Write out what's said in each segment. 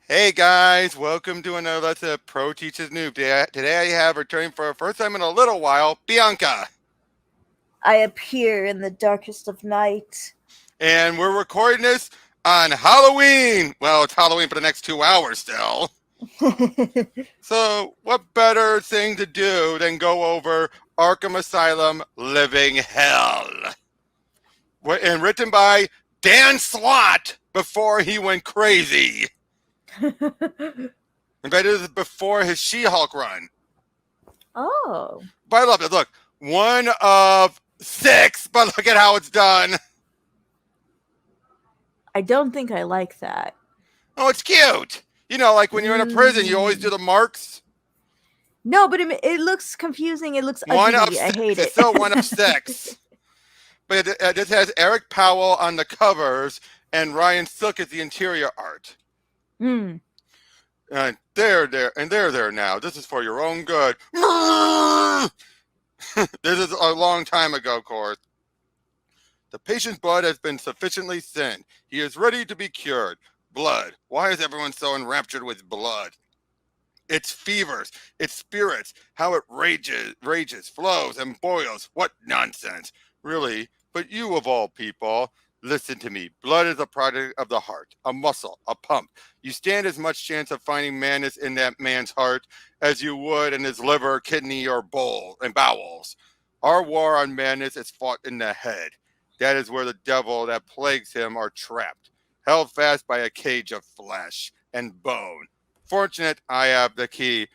Hey guys, welcome to another lesson of Pro Teaches Noob. Today I have returning for the first time in a little while, Bianca. I appear in the darkest of night. And we're recording this on Halloween. Well, it's Halloween for the next 2 hours still. So, what better thing to do than go over Arkham Asylum Living Hell? And written by Dan Slott before he went crazy. And that is before his She-Hulk run. Oh. But I love it. Look, 1 of 6, but look at how it's done. I don't think I like that. Oh, it's cute. You know, like when you're in a prison, you always do the marks. No, but it looks confusing. It looks 1 of ugly. 6. I hate it. It's still 1 of 6. But this has Eric Powell on the covers and Ryan Silk as the interior art. And they're there now. This is for your own good. This is a long time ago, of course. The patient's blood has been sufficiently thinned. He is ready to be cured. Blood. Why is everyone so enraptured with blood? Its fevers, its spirits, how it rages, flows, and boils. What nonsense. Really, but you of all people, listen to me. Blood is a product of the heart, a muscle, a pump. You stand as much chance of finding madness in that man's heart as you would in his liver, kidney, or bowels. Our war on madness is fought in the head. That is where the devil that plagues him are trapped, held fast by a cage of flesh and bone. Fortunate I have the key.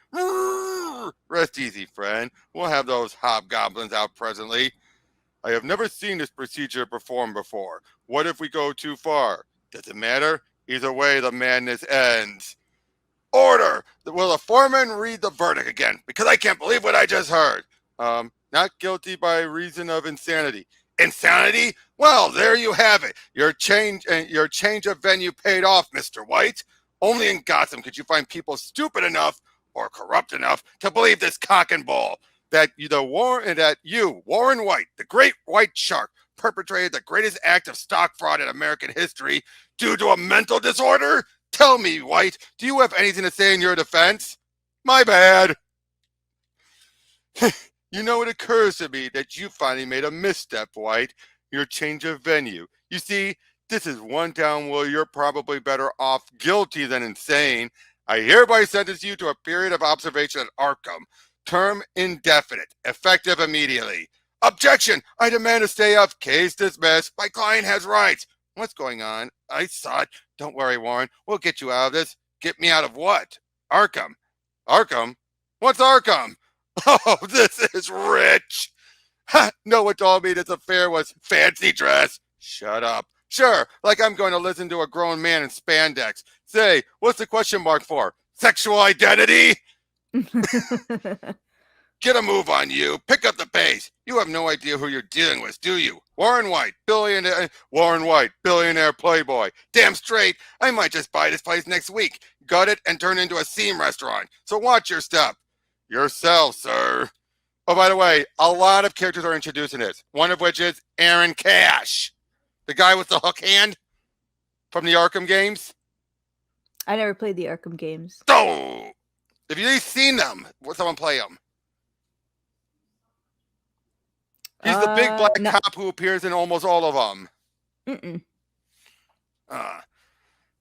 Rest easy, friend. We'll have those hobgoblins out presently. I have never seen this procedure performed before. What if we go too far? Does it matter? Either way, the madness ends. Order! Will the foreman read the verdict again? Because I can't believe what I just heard. Not guilty by reason of insanity. Insanity? Well, there you have it. Your change of venue paid off, Mr. White. Only in Gotham could you find people stupid enough or corrupt enough to believe this cock and bull. That you, Warren White, the great white shark, perpetrated the greatest act of stock fraud in American history due to a mental disorder? Tell me, White, do you have anything to say in your defense? My bad. You know, it occurs to me that you finally made a misstep, White. Your change of venue. You see, this is one town where you're probably better off guilty than insane. I hereby sentence you to a period of observation at Arkham. Term indefinite. Effective immediately. Objection! I demand to stay up. Case dismissed. My client has rights. What's going on? I saw it. Don't worry, Warren. We'll get you out of this. Get me out of what? Arkham. Arkham? What's Arkham? Oh, this is rich. Ha! No one told me this affair was fancy dress. Shut up. Sure, like I'm going to listen to a grown man in spandex. Say, what's the question mark for? Sexual identity? Get a move on you. Pick up the pace. You have no idea who you're dealing with, do you? Warren White, billionaire playboy. Damn straight, I might just buy this place next week, gut it, and turn it into a seam restaurant. So watch your step. Yourself, sir. Oh, by the way, a lot of characters are introduced in this, one of which is Aaron Cash, the guy with the hook hand from the Arkham games. I never played the Arkham games. Oh! Have you seen them? Will someone play them? He's the big black cop who appears in almost all of them.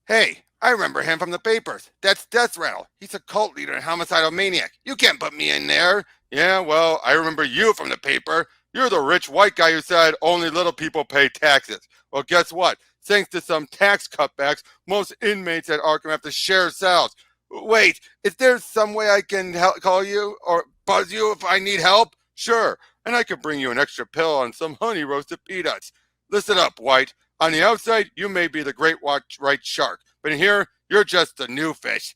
Hey, I remember him from the papers. That's Death Rattle. He's a cult leader and homicidal maniac. You can't put me in there. Yeah, well, I remember you from the paper. You're the rich white guy who said only little people pay taxes. Well, guess what? Thanks to some tax cutbacks, most inmates at Arkham have to share cells. Wait, is there some way I can call you or buzz you if I need help? Sure, and I could bring you an extra pill and some honey roasted peanuts. Listen up, White. On the outside, you may be the great white shark, but in here, you're just a new fish.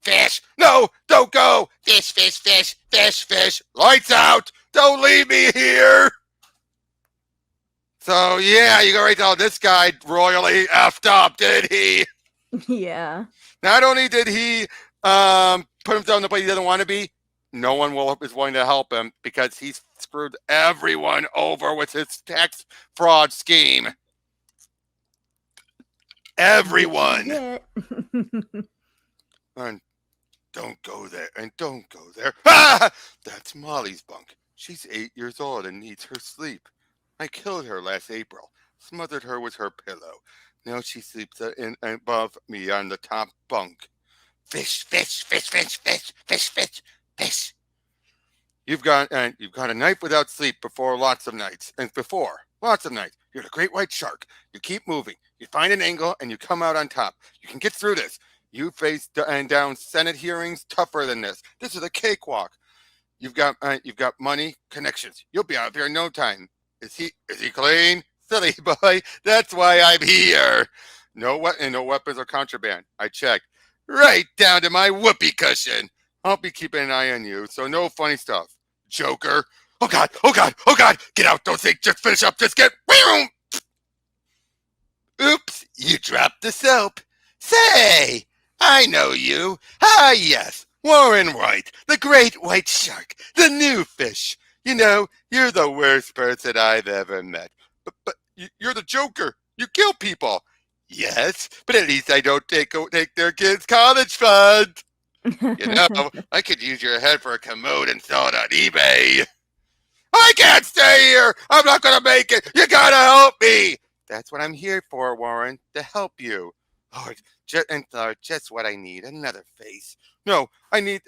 Fish! No, don't go! Fish, fish, fish, fish, fish. Lights out! Don't leave me here! So, yeah, you got right tell this guy royally effed up, did he? Yeah. Not only did he put himself in the place he doesn't want to be, no one is willing to help him because he's screwed everyone over with his tax fraud scheme. Everyone. Get. And don't go there. And don't go there. Ah! That's Molly's bunk. She's 8 years old and needs her sleep. I killed her last April. Smothered her with her pillow. Now she sleeps above me on the top bunk. Fish, fish, fish, fish, fish, fish, fish, fish. You've got a night without sleep before lots of nights, and before lots of nights. You're the great white shark. You keep moving. You find an angle, and you come out on top. You can get through this. You face down Senate hearings tougher than this. This is a cakewalk. You've got money, connections. You'll be out of here in no time. Is he clean? Silly boy. That's why I'm here. No weapons or contraband. I checked. Right down to my whoopee cushion. I'll be keeping an eye on you, so no funny stuff. Joker. Oh God, oh God, oh God. Get out, don't think, just finish up, just get. Oops, you dropped the soap. Say, I know you. Ah, yes, Warren White, the great white shark, the new fish. You know, you're the worst person I've ever met. But you're the Joker. You kill people. Yes, but at least I don't take their kids' college fund. You know, I could use your head for a commode and sell it on eBay. I can't stay here. I'm not going to make it. You got to help me. That's what I'm here for, Warren, to help you. Lord, just what I need, another face. No, I need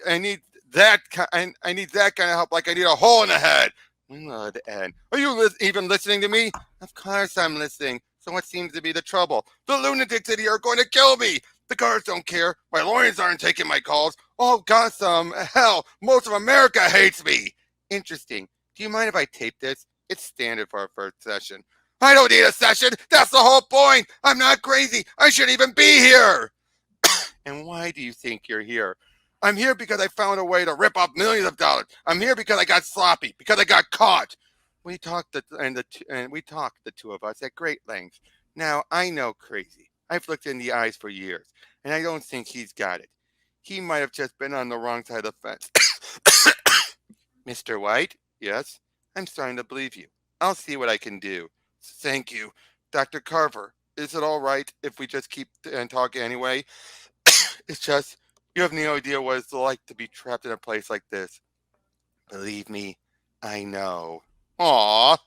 that I need that kind of help like I need a hole in the head. Lord, Ed, are you even listening to me? Of course I'm listening. So what seems to be the trouble? The lunatics in here are going to kill me. The guards don't care. My lawyers aren't taking my calls. Oh, Gotham, hell, most of America hates me. Interesting. Do you mind if I tape this? It's standard for our first session. I don't need a session. That's the whole point. I'm not crazy. I shouldn't even be here. And why do you think you're here? I'm here because I found a way to rip off millions of dollars. I'm here because I got sloppy, because I got caught. We talked, the two of us, at great length. Now, I know crazy. I've looked in the eyes for years, and I don't think he's got it. He might have just been on the wrong side of the fence. Mr. White? Yes? I'm starting to believe you. I'll see what I can do. Thank you. Dr. Carver, is it all right if we just keep and talk anyway? It's just, you have no idea what it's like to be trapped in a place like this. Believe me, I know. Aww.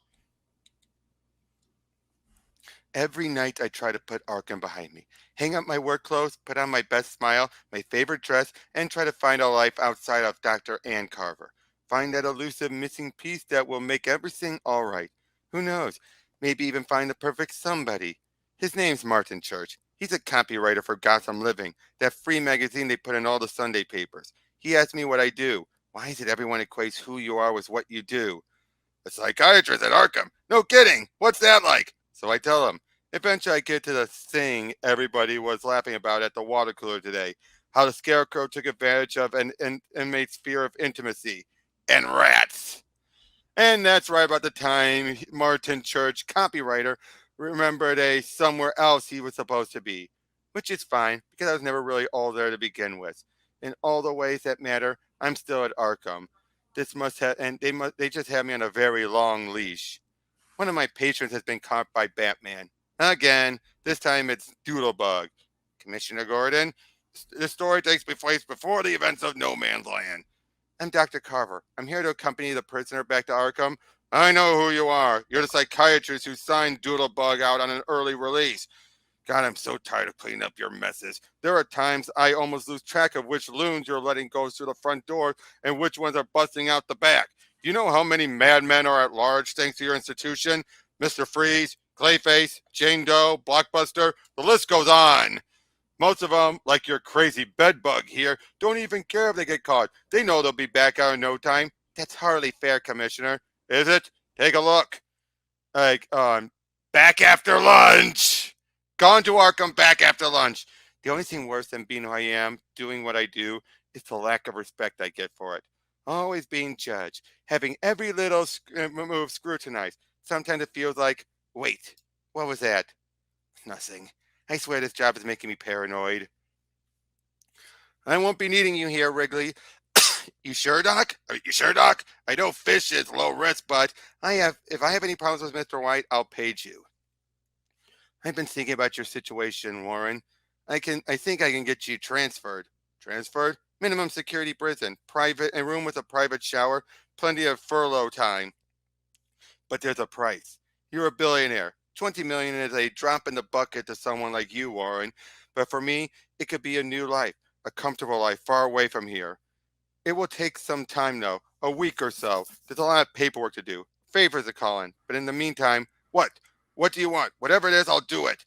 Every night I try to put Arkham behind me. Hang up my work clothes, put on my best smile, my favorite dress, and try to find a life outside of Dr. Ann Carver. Find that elusive missing piece that will make everything all right. Who knows? Maybe even find the perfect somebody. His name's Martin Church. He's a copywriter for Gotham Living, that free magazine they put in all the Sunday papers. He asked me what I do. Why is it everyone equates who you are with what you do? A psychiatrist at Arkham. No kidding. What's that like? So I tell him. Eventually I get to the thing everybody was laughing about at the water cooler today. How the scarecrow took advantage of an inmate's fear of intimacy. And rats. And that's right about the time Martin Church, copywriter, remembered somewhere else he was supposed to be. Which is fine, because I was never really all there to begin with. In all the ways that matter, I'm still at Arkham. They just have me on a very long leash. One of my patrons has been caught by Batman. Again, this time it's Doodlebug. Commissioner Gordon, the story takes place before the events of No Man's Land. I'm Dr. Carver. I'm here to accompany the prisoner back to Arkham. I know who you are. You're the psychiatrist who signed Doodlebug out on an early release. God, I'm so tired of cleaning up your messes. There are times I almost lose track of which loons you're letting go through the front door and which ones are busting out the back. Do you know how many madmen are at large thanks to your institution? Mr. Freeze, Clayface, Jane Doe, Blockbuster, the list goes on. Most of them, like your crazy bedbug here, don't even care if they get caught. They know they'll be back out in no time. That's hardly fair, Commissioner. Is it? Take a look. Back after lunch. Gone to Arkham back after lunch. The only thing worse than being who I am, doing what I do, is the lack of respect I get for it. Always being judged, having every little move scrutinized. Sometimes it feels like, wait, what was that? Nothing. I swear this job is making me paranoid. I won't be needing you here, Wrigley. You sure, Doc? You sure, Doc? I know fish is low risk, but if I have any problems with Mr. White, I'll page you. I've been thinking about your situation, Warren. I think I can get you transferred. Transferred? Minimum security prison, private a room with a private shower, plenty of furlough time. But there's a price. You're a billionaire. 20 million is a drop in the bucket to someone like you, Warren. But for me, it could be a new life, a comfortable life far away from here. It will take some time though, a week or so. There's a lot of paperwork to do. Favors to call in. But in the meantime, what? What do you want? Whatever it is, I'll do it.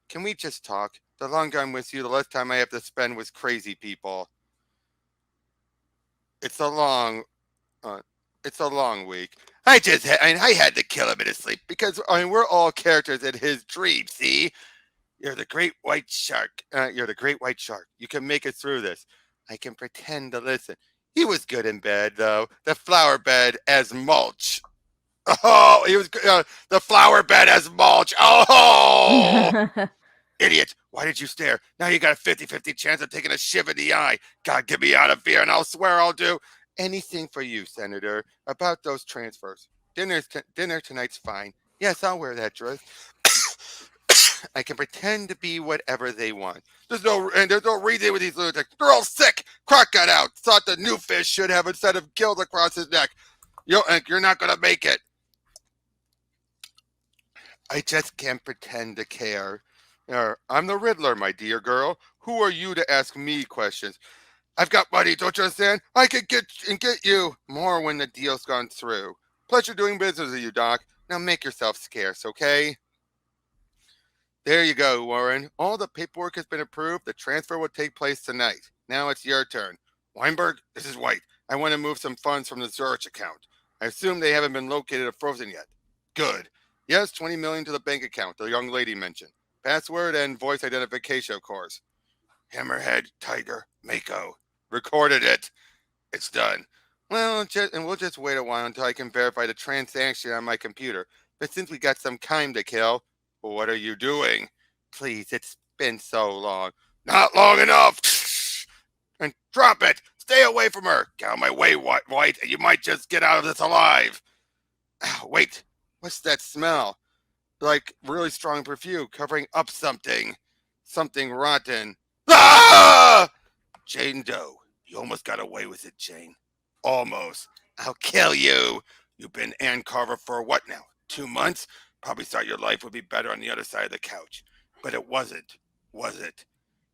Can we just talk? The longer I'm with you, the less time I have to spend with crazy people. It's a long, uh, it's a long week. I had to kill him in his sleep because we're all characters in his dream. See, you're the great white shark. You're the great white shark. You can make it through this. I can pretend to listen. He was good in bed though. The flower bed as mulch. Oh, he was the flower bed as mulch. Oh, idiot. Why did you stare? Now you got a 50-50 chance of taking a shiv in the eye. God, get me out of here, and I'll swear I'll do anything for you, Senator, about those transfers. Dinner tonight's fine. Yes, I'll wear that dress. I can pretend to be whatever they want. There's no reason with these lunatics. They're all sick. Croc got out. Thought the new fish should have instead of gills across his neck. You're not gonna make it. I just can't pretend to care. I'm the Riddler, my dear girl. Who are you to ask me questions? I've got money, don't you understand? I can get you more when the deal's gone through. Pleasure doing business with you, Doc. Now make yourself scarce, okay? There you go, Warren. All the paperwork has been approved. The transfer will take place tonight. Now it's your turn. Weinberg, this is White. I want to move some funds from the Zurich account. I assume they haven't been located or frozen yet. Good. Yes, 20 million to the bank account, the young lady mentioned. Password and voice identification, of course. Hammerhead, Tiger, Mako. Recorded it. It's done. Well, we'll just wait a while until I can verify the transaction on my computer. But since we got some time to kill, what are you doing? Please, it's been so long. Not long enough! And drop it! Stay away from her! Get out of my way, White, and you might just get out of this alive! Wait, what's that smell? Like really strong perfume covering up something. Something rotten. Ah! Jane Doe. You almost got away with it, Jane. Almost. I'll kill you. You've been Ann Carver for what now? 2 months? Probably thought your life would be better on the other side of the couch. But it wasn't, was it?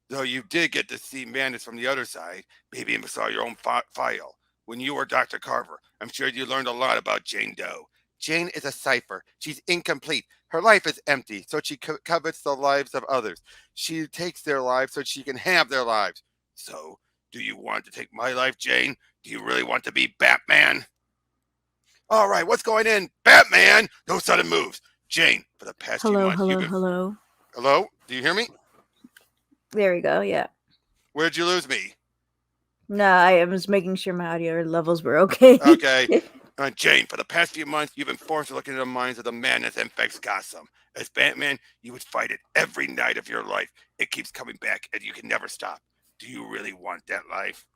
Though you did get to see Mandus from the other side, maybe even saw your own file. When you were Dr. Carver, I'm sure you learned a lot about Jane Doe. Jane is a cipher. She's incomplete. Her life is empty, so she covets the lives of others. She takes their lives so she can have their lives. So, do you want to take my life, Jane? Do you really want to be Batman? All right, what's going in? Batman! No sudden moves. Jane, for the past few months, you've been... Hello. Hello? Do you hear me? There we go, yeah. Where'd you lose me? Nah, I was making sure my audio levels were okay. Okay. Jane, for the past few months, you've been forced to look into the minds of the madness that infects Gotham. As Batman, you would fight it every night of your life. It keeps coming back, and you can never stop. Do you really want that life?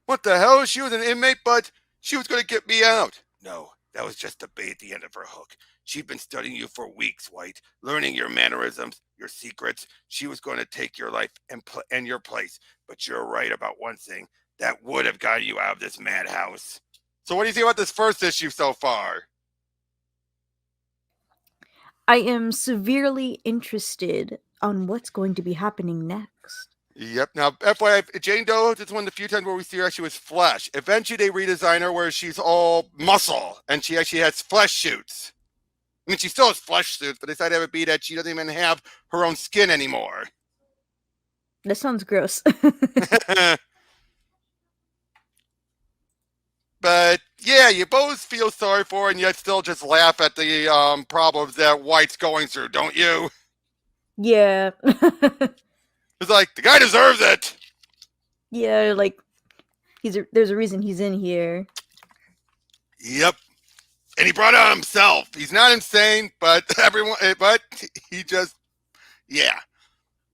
What the hell? She was an inmate, but she was going to get me out. No, that was just the bait at the end of her hook. She'd been studying you for weeks, White, learning your mannerisms, your secrets. She was going to take your life and your place. But you're right about one thing. That would have gotten you out of this madhouse. So what do you think about this first issue so far? I am severely interested on what's going to be happening next. Yep. Now, FYI, Jane Doe, this is one of the few times where we see her actually with flesh. Eventually, they redesign her where she's all muscle, and she actually has flesh suits. I mean, she still has flesh suits, but they decided to have it be that she doesn't even have her own skin anymore. That sounds gross. But, yeah, you both feel sorry for her, and yet still just laugh at the problems that White's going through, don't you? Yeah. It's like, the guy deserves it! Yeah, like, there's a reason he's in here. Yep. And he brought it on himself. He's not insane, but he just, yeah.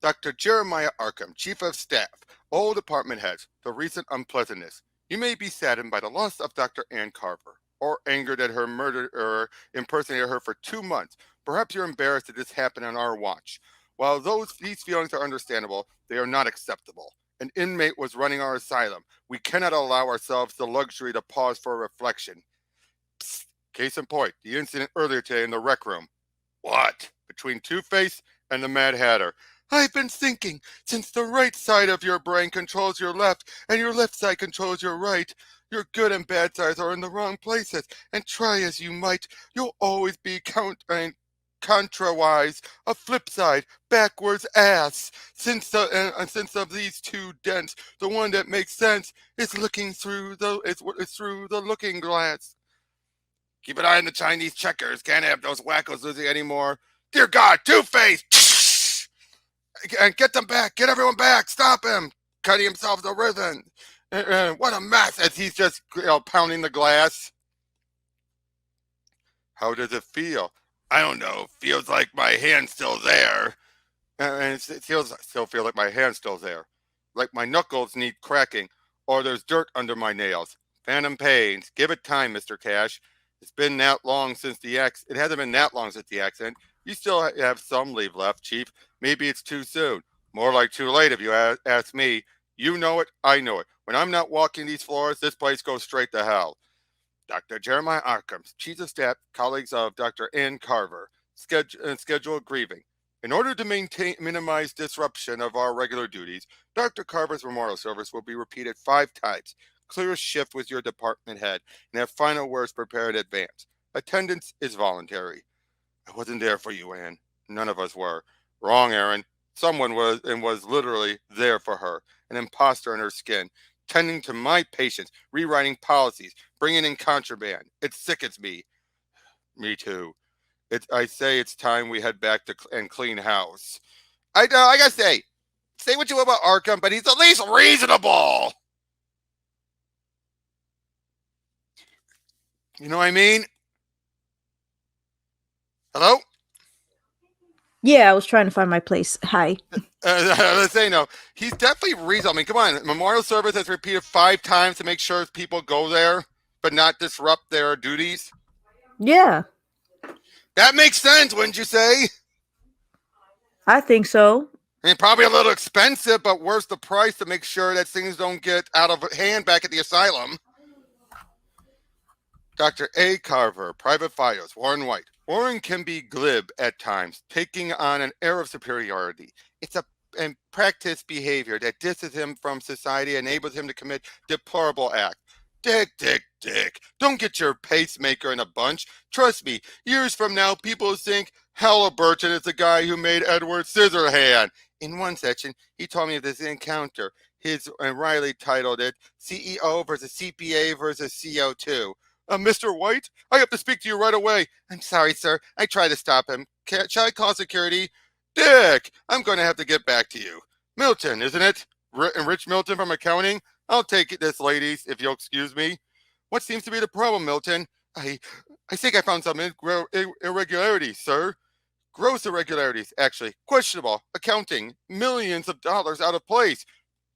Dr. Jeremiah Arkham, Chief of Staff, all department heads, the recent unpleasantness. You may be saddened by the loss of Dr. Ann Carver, or angered at her murder or impersonated her for 2 months, Perhaps you're embarrassed that this happened on our watch. While these feelings are understandable, they are not acceptable. An inmate was running our asylum. We cannot allow ourselves the luxury to pause for reflection. Psst. Case in point, the incident earlier today in the rec room. What? Between Two-Face and the Mad Hatter. I've been thinking, since the right side of your brain controls your left and your left side controls your right, your good and bad sides are in the wrong places, and try as you might, you'll always be contrawise, a flip side, backwards ass. Since of these two dents, the one that makes sense is looking through is through the looking glass. Keep an eye on the Chinese checkers. Can't have those wackos losing anymore. Dear God, Two-Face! And get them back. Get everyone back. Stop him. Cutting himself the ribbon. What a mess as he's just pounding the glass. How does it feel? I don't know. Feels like my hand's still there. And it still feel like my hand's still there. Like my knuckles need cracking. Or there's dirt under my nails. Phantom pains. Give it time, Mr. Cash. It's been that long since it hasn't been that long since the accident. You still have some leave left, Chief. Maybe it's too soon. More like too late if you ask me. You know it, I know it. When I'm not walking these floors, this place goes straight to hell. Dr. Jeremiah Arkham, Chief of Staff, colleagues of Dr. Ann Carver, scheduled grieving. In order to minimize disruption of our regular duties, Dr. Carver's memorial service will be repeated 5 times. Clear a shift with your department head and have final words prepared in advance. Attendance is voluntary. I wasn't there for you, Anne. None of us were. Wrong, Aaron. Someone was literally there for her, an imposter in her skin, tending to my patients, rewriting policies, bringing in contraband. It sickens me. Me too. I say it's time we head back and clean house. I gotta say what you will about Arkham, but he's at least reasonable. You know what I mean? Hello? Yeah, I was trying to find my place. Hi. Let's say no. He's definitely reasonable. I mean, come on. Memorial service has repeated 5 times to make sure people go there, but not disrupt their duties. Yeah, That makes sense, wouldn't you say? I think so. I mean, probably a little expensive, but worth the price to make sure that things don't get out of hand back at the asylum. Dr. A. Carver, Private Files, Warren White. Warren can be glib at times, taking on an air of superiority. It's a practice behavior that distances him from society and enables him to commit deplorable acts. Dick. Don't get your pacemaker in a bunch. Trust me, years from now, people will think Halliburton is the guy who made Edward Scissorhand. In one section, he told me of this encounter. Riley titled it CEO versus CPA versus CO2. Mr. White, I have to speak to you right away. I'm sorry, sir. I tried to stop him. Shall I call security? Dick, I'm going to have to get back to you. Milton, isn't it? Rich Milton from accounting? I'll take this, ladies, if you'll excuse me. What seems to be the problem, Milton? I think I found some irregularities, sir. Gross irregularities, actually. Questionable. Accounting. Millions of dollars out of place.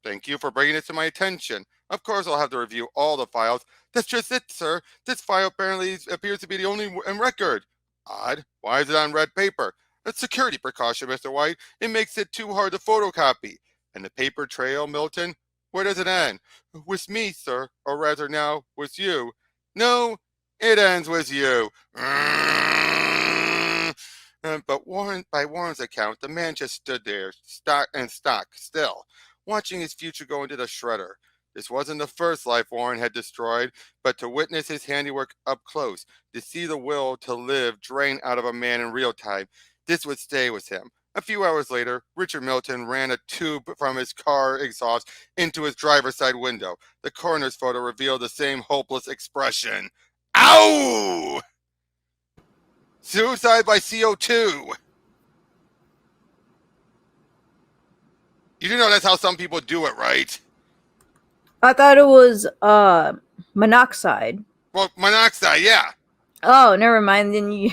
Thank you for bringing it to my attention. Of course, I'll have to review all the files. That's just it, sir. This file apparently appears to be the only record. Odd. Why is it on red paper? A security precaution, Mr. White. It makes it too hard to photocopy. And the paper trail, Milton? Where does it end? With me, sir. Or rather now, with you. No, it ends with you. But by Warren's account, the man just stood there, stock still, watching his future go into the shredder. This wasn't the first life Warren had destroyed, but to witness his handiwork up close, to see the will to live drain out of a man in real time, this would stay with him. A few hours later, Richard Milton ran a tube from his car exhaust into his driver's side window. The coroner's photo revealed the same hopeless expression. Ow! Suicide by CO2. You do know that's how some people do it, right? I thought it was monoxide. Well, monoxide, yeah. Oh, never mind. Then you.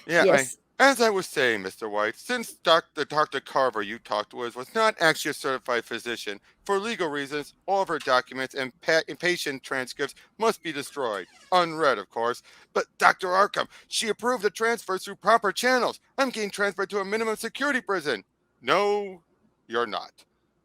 Yeah. Yes. As I was saying, Mr. White, since Dr. Carver you talked with was not actually a certified physician, for legal reasons, all of her documents and patient transcripts must be destroyed. Unread, of course. But Dr. Arkham, she approved the transfers through proper channels. I'm getting transferred to a minimum security prison. No, you're not.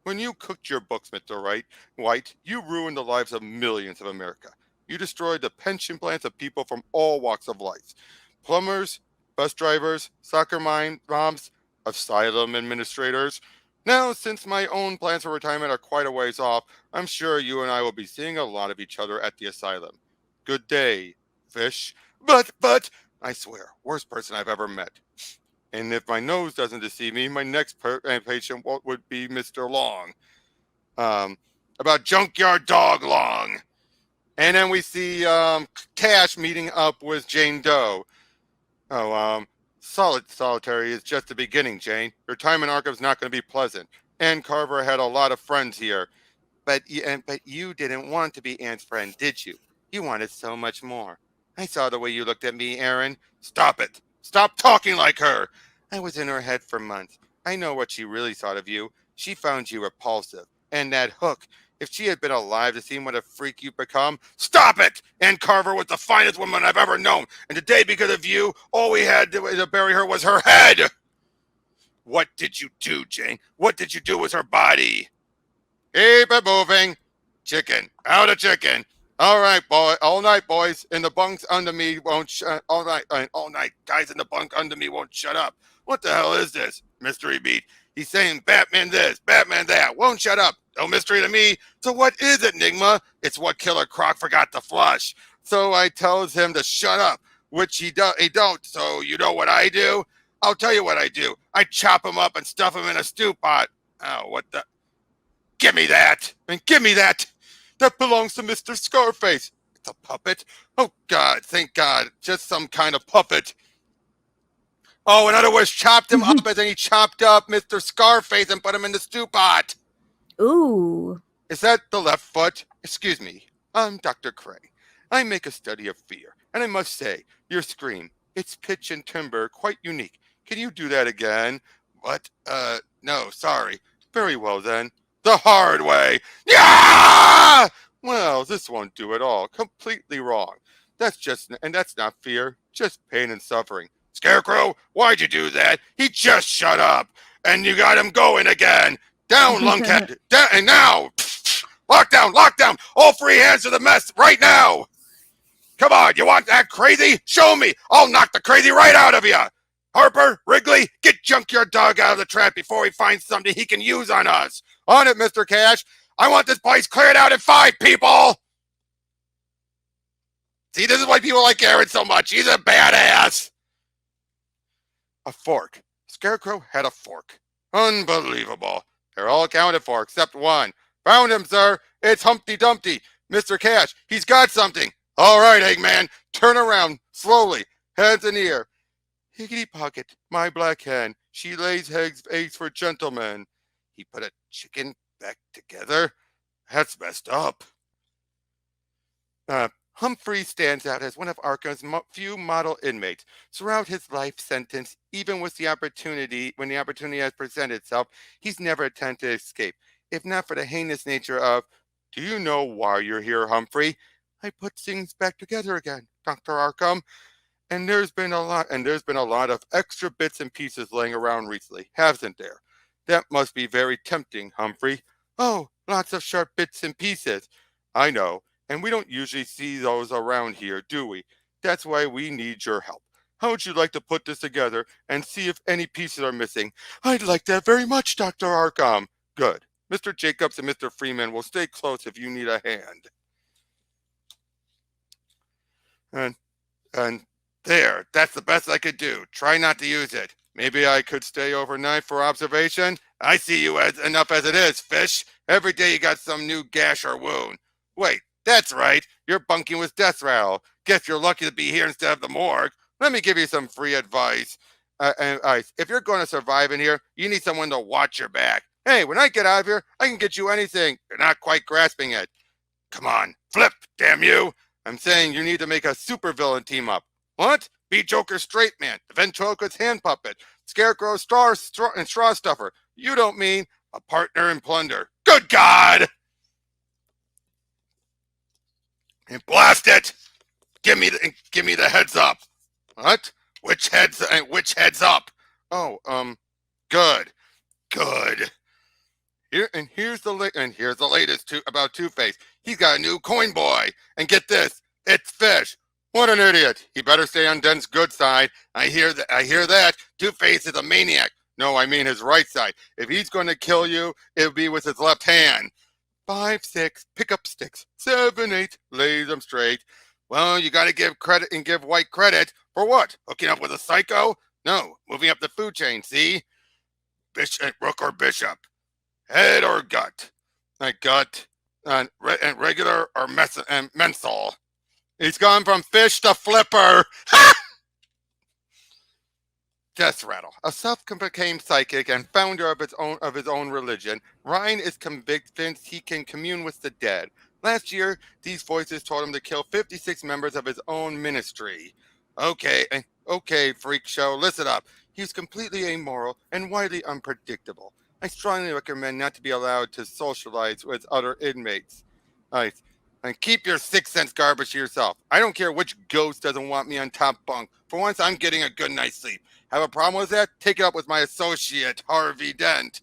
When you cooked your books, Mr. White, you ruined the lives of millions of America. You destroyed the pension plans of people from all walks of life. Plumbers, bus drivers, soccer moms, asylum administrators. Now, since my own plans for retirement are quite a ways off, I'm sure you and I will be seeing a lot of each other at the asylum. Good day, fish. But, I swear, worst person I've ever met. And if my nose doesn't deceive me, my next patient would be Mr. Long. About Junkyard Dog Long. And then we see Cash meeting up with Jane Doe. Oh, solitary is just the beginning, Jane. Your time in Arkham's not going to be pleasant. Ann Carver had a lot of friends here. But you didn't want to be Ann's friend, did you? You wanted so much more. I saw the way you looked at me, Aaron. Stop it. Stop talking like her. I was in her head for months. I know what she really thought of you. She found you repulsive. And that hook. If she had been alive to see what a freak you've become. Stop it! Ann Carver was the finest woman I've ever known. And today, because of you, all we had to bury her was her head. What did you do, Jane? What did you do with her body? Keep it moving. Chicken. Out of chicken. All right, boy. All night, boys. In the bunks under me won't shut. All night. Guys in the bunk under me won't shut up. What the hell is this? Mystery beat. He's saying Batman this, Batman that. Won't shut up. No mystery to me. So what is it, Enigma? It's what Killer Croc forgot to flush. So I tells him to shut up, which he don't. So you know what I do? I'll tell you what I do. I chop him up and stuff him in a stew pot. Oh, what the? Give me that! And give me that! That belongs to Mr. Scarface. It's a puppet? Oh, God, thank God. Just some kind of puppet. Oh, in other words, chopped him up and then he chopped up Mr. Scarface and put him in the stew pot. Ooh. Is that the left foot? Excuse me. I'm Dr. Cray. I make a study of fear. And I must say, your scream, its pitch and timbre, quite unique. Can you do that again? What? No, sorry. Very well, then. The hard way. Yeah! Well, this won't do at all. Completely wrong. That's not fear. Just pain and suffering. Scarecrow, why'd you do that? He just shut up. And you got him going again. Down, lunkhead. Down, and now. Lock down. All free hands to the mess right now. Come on, you want that crazy? Show me. I'll knock the crazy right out of you. Harper, Wrigley, get Junkyard Dog out of the trap before he finds something he can use on us. On it, Mr. Cash. I want this place cleared out in 5, people. See, this is why people like Aaron so much. He's a badass. A fork. Scarecrow had a fork. Unbelievable. They're all accounted for except one. Found him, sir. It's Humpty Dumpty. Mr. Cash, he's got something. All right, Eggman. Turn around, slowly. Heads in the air. Higgity pocket, my black hen. She lays eggs for gentlemen. He put a chicken back together? That's messed up. Humphrey stands out as one of Arkham's few model inmates. Throughout his life sentence, even when the opportunity has presented itself, he's never attempted to escape. If not for the heinous nature of, do you know why you're here, Humphrey? I put things back together again, Dr. Arkham. And there's been a lot of extra bits and pieces laying around recently, hasn't there? That must be very tempting, Humphrey. Oh, lots of sharp bits and pieces. I know. And we don't usually see those around here, do we? That's why we need your help. How would you like to put this together and see if any pieces are missing? I'd like that very much, Dr. Arkham. Good. Mr. Jacobs and Mr. Freeman will stay close if you need a hand. And there, that's the best I could do. Try not to use it. Maybe I could stay overnight for observation. I see you enough as it is, fish. Every day you got some new gash or wound. Wait. That's right. You're bunking with Death Rattle. Guess you're lucky to be here instead of the morgue. Let me give you some free advice. If you're going to survive in here, you need someone to watch your back. Hey, when I get out of here, I can get you anything. You're not quite grasping it. Come on, flip, damn you. I'm saying you need to make a supervillain team up. What? Be Joker's straight man, the ventriloquist's hand puppet, Scarecrow's straw stuffer. You don't mean a partner in plunder. Good God! And blast it! Give me the heads up. What? Which heads up? Oh, good, good. Here's the latest about Two-Face. He's got a new coin boy, and get this, it's Fish. What an idiot! He better stay on Dent's good side. I hear that. Two-Face is a maniac. No, I mean his right side. If he's going to kill you, it'll be with his left hand. 5, 6, pick up sticks. 7, 8, lay them straight. Well, you got to give credit and give White credit for what? Hooking up with a psycho? No, moving up the food chain. See, Rook or Bishop. Head or gut? Like gut and regular or menthol. He's gone from Fish to Flipper. Death Rattle, a self-proclaimed psychic and founder of his own religion, Ryan is convinced he can commune with the dead. Last year, these voices told him to kill 56 members of his own ministry. Okay, freak show, listen up. He's completely amoral and widely unpredictable. I strongly recommend not to be allowed to socialize with other inmates. And keep your 6 cents garbage to yourself. I don't care which ghost doesn't want me on top bunk. For once, I'm getting a good night's sleep. Have a problem with that? Take it up with my associate, Harvey Dent.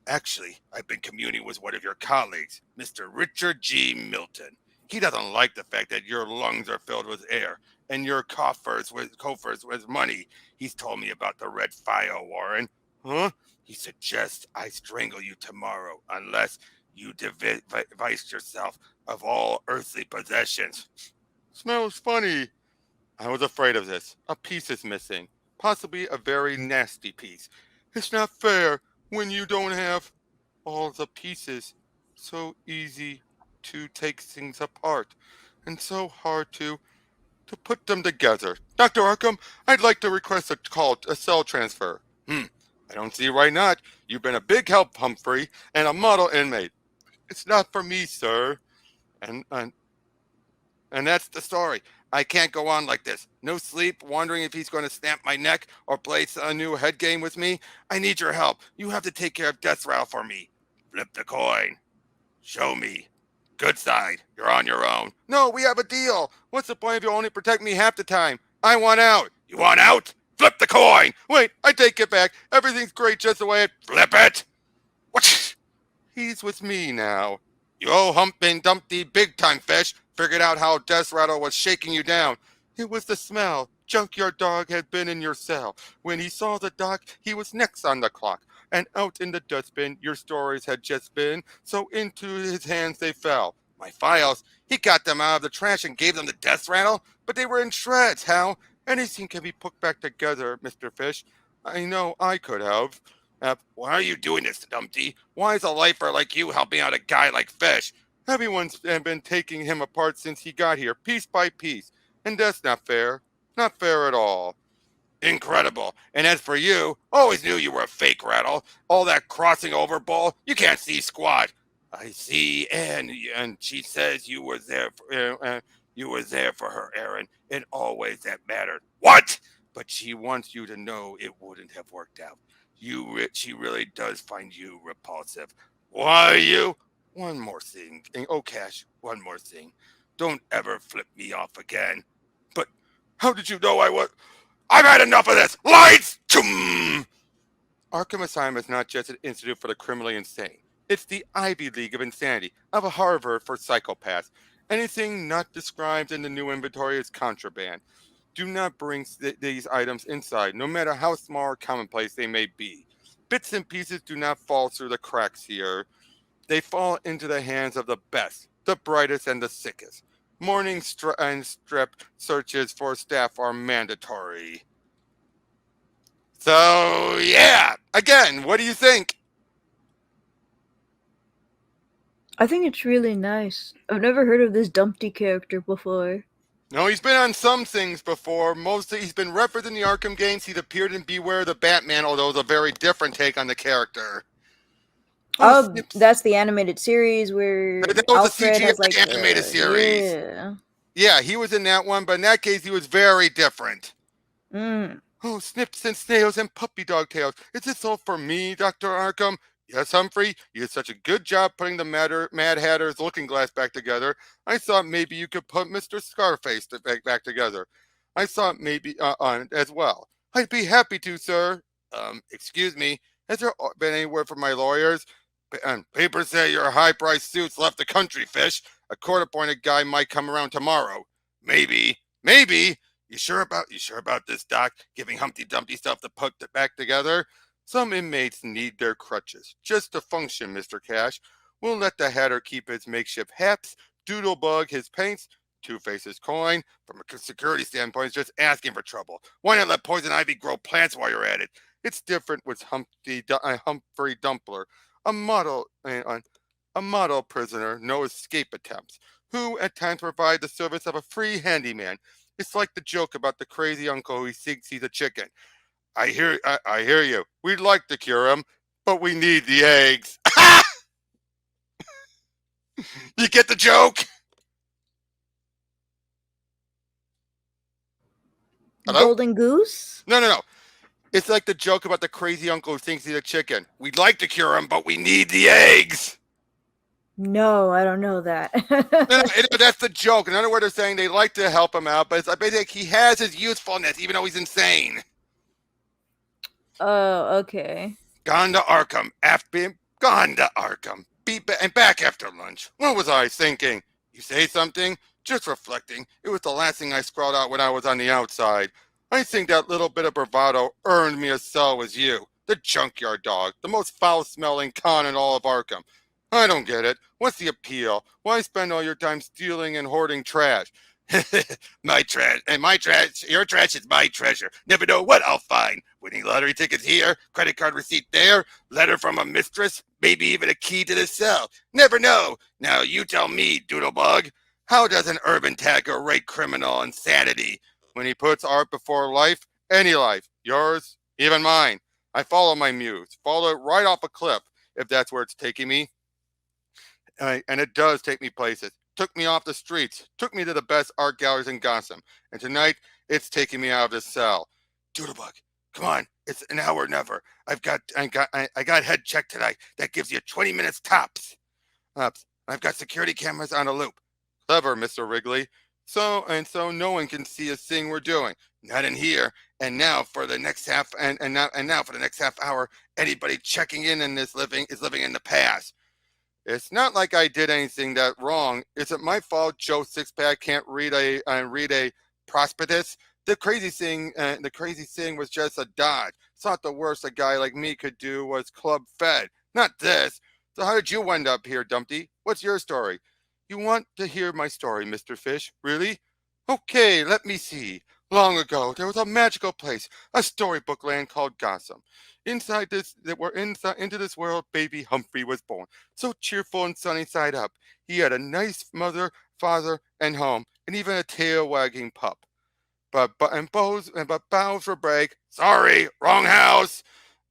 Actually, I've been communing with one of your colleagues, Mr. Richard G. Milton. He doesn't like the fact that your lungs are filled with air and your coffers with money. He's told me about the red file, Warren. Huh? He suggests I strangle you tomorrow unless you divest yourself of all earthly possessions. Smells funny. I was afraid of this. A piece is missing. Possibly a very nasty piece. It's not fair when you don't have all the pieces. So easy to take things apart, and so hard to put them together. Dr. Arkham, I'd like to request a cell transfer. I don't see why not. You've been a big help, Humphrey, and a model inmate. It's not for me, sir. And that's the story. I can't go on like this. No sleep, wondering if he's going to snap my neck or play a new head game with me. I need your help. You have to take care of Death Rattle for me. Flip the coin. Show me. Good side. You're on your own. No, we have a deal. What's the point if you only protect me half the time? I want out. You want out? Flip the coin. Wait, I take it back. Everything's great just the way it. Flip it. What? He's with me now. You owe Humpty Dumpty big time, Fish. Figured out how Death Rattle was shaking you down. It was the smell. Junkyard Dog had been in your cell. When he saw the doc, he was next on the clock. And out in the dustbin, your stories had just been, so into his hands they fell. My files, he got them out of the trash and gave them to Death Rattle, but they were in shreds, Hal. Anything can be put back together, Mr. Fish. I know I could have. Why are you doing this, Dumpty? Why is a lifer like you helping out a guy like Fish? Everyone's been taking him apart since he got here, piece by piece. And that's not fair. Not fair at all. Incredible. And as for you, always knew you were a fake Rattle. All that crossing over bull, you can't see squat. I see, and she says you were there for her, Aaron, and always that mattered. What? But she wants you to know it wouldn't have worked out. She really does find you repulsive. Why you? One more thing. Oh, Cash, one more thing. Don't ever flip me off again. But how did you know I was? I've had enough of this. Lights! Choom! Arkham Asylum is not just an institute for the criminally insane. It's the Ivy League of Insanity, of a Harvard for psychopaths. Anything not described in the new inventory is contraband. Do not bring these items inside, no matter how small or commonplace they may be. Bits and pieces do not fall through the cracks here. They fall into the hands of the best, the brightest, and the sickest. Morning and strip searches for staff are mandatory. So, yeah. Again, what do you think? I think it's really nice. I've never heard of this Dumpty character before. No, he's been on some things before. Mostly, he's been referenced in the Arkham games. He's appeared in Beware the Batman, although it's a very different take on the character. Oh, that's the animated series where that was Alfred a CGI has like animated series. Yeah. Yeah, he was in that one, but in that case, he was very different. Mm. Oh, snips and snails and puppy dog tails. Is this all for me, Dr. Arkham? Yes, Humphrey. You did such a good job putting the Mad Hatter's looking glass back together. I thought maybe you could put Mr. Scarface back together. I thought maybe on as well. I'd be happy to, sir. Excuse me. Has there been any word from my lawyers? Papers say your high-priced suits left the country, Fish. A court-appointed guy might come around tomorrow. Maybe. Maybe. You sure about this, Doc? Giving Humpty Dumpty stuff to put it back together? Some inmates need their crutches just to function, Mr. Cash. We'll let the Hatter keep his makeshift hats, Doodlebug his paints, Two-Face his coin. From a security standpoint, it's just asking for trouble. Why not let Poison Ivy grow plants while you're at it? It's different with Humphrey Dumpler, a model prisoner, no escape attempts, who at times provide the service of a free handyman. It's like the joke about the crazy uncle who thinks he's a chicken. I hear you. We'd like to cure him, but we need the eggs. You get the joke? Hello? Golden Goose? No. It's like the joke about the crazy uncle who thinks he's a chicken. We'd like to cure him, but we need the eggs. No, I don't know that. That's the joke. In other words, they're saying they like to help him out, but it's basically he has his usefulness, even though he's insane. Oh, okay. Gone to Arkham. Gone to Arkham. And back after lunch. What was I thinking? You say something? Just reflecting. It was the last thing I scrawled out when I was on the outside. I think that little bit of bravado earned me a cell with you. The junkyard dog. The most foul-smelling con in all of Arkham. I don't get it. What's the appeal? Why spend all your time stealing and hoarding trash? My trash, your trash is my treasure. Never know what I'll find. Winning lottery tickets here, credit card receipt there, letter from a mistress, maybe even a key to the cell. Never know. Now you tell me, Doodlebug, how does an urban tagger rate criminal insanity? When he puts art before life, any life, yours, even mine. I follow my muse, follow it right off a cliff, if that's where it's taking me. And it does take me places. Took me off the streets, took me to the best art galleries in Gotham, and tonight it's taking me out of this cell. Doodlebug, come on, it's now or never. I got head check tonight. That gives you 20 minutes tops. I've got security cameras on a loop. Clever, Mr. Wrigley. So no one can see a thing we're doing. Not in here. And now for the next half now for the next half hour, anybody checking in this living is living in the past. It's not like I did anything that wrong. Is it my fault Joe Sixpack can't read a prospectus? The crazy thing was just a dodge. Thought the worst a guy like me could do was club fed. Not this. So how did you end up here, Dumpty? What's your story? You want to hear my story, Mr. Fish? Really? Okay, let me see. Long ago, there was a magical place, a storybook land called Gotham. Into this world, baby Humphrey was born. So cheerful and sunny side up. He had a nice mother, father, and home, and even a tail-wagging pup. But bows for brag. Sorry, wrong house.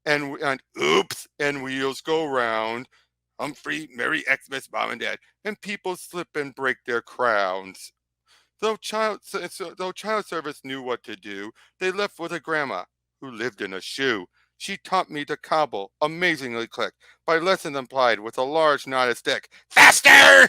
And oops, and wheels go round. Humphrey, Merry Xmas, Mom and Dad, and people slip and break their crowns. Though child service knew what to do, they left with a grandma who lived in a shoe. She taught me to cobble, amazingly quick, by lessons implied with a large knotted stick. Faster!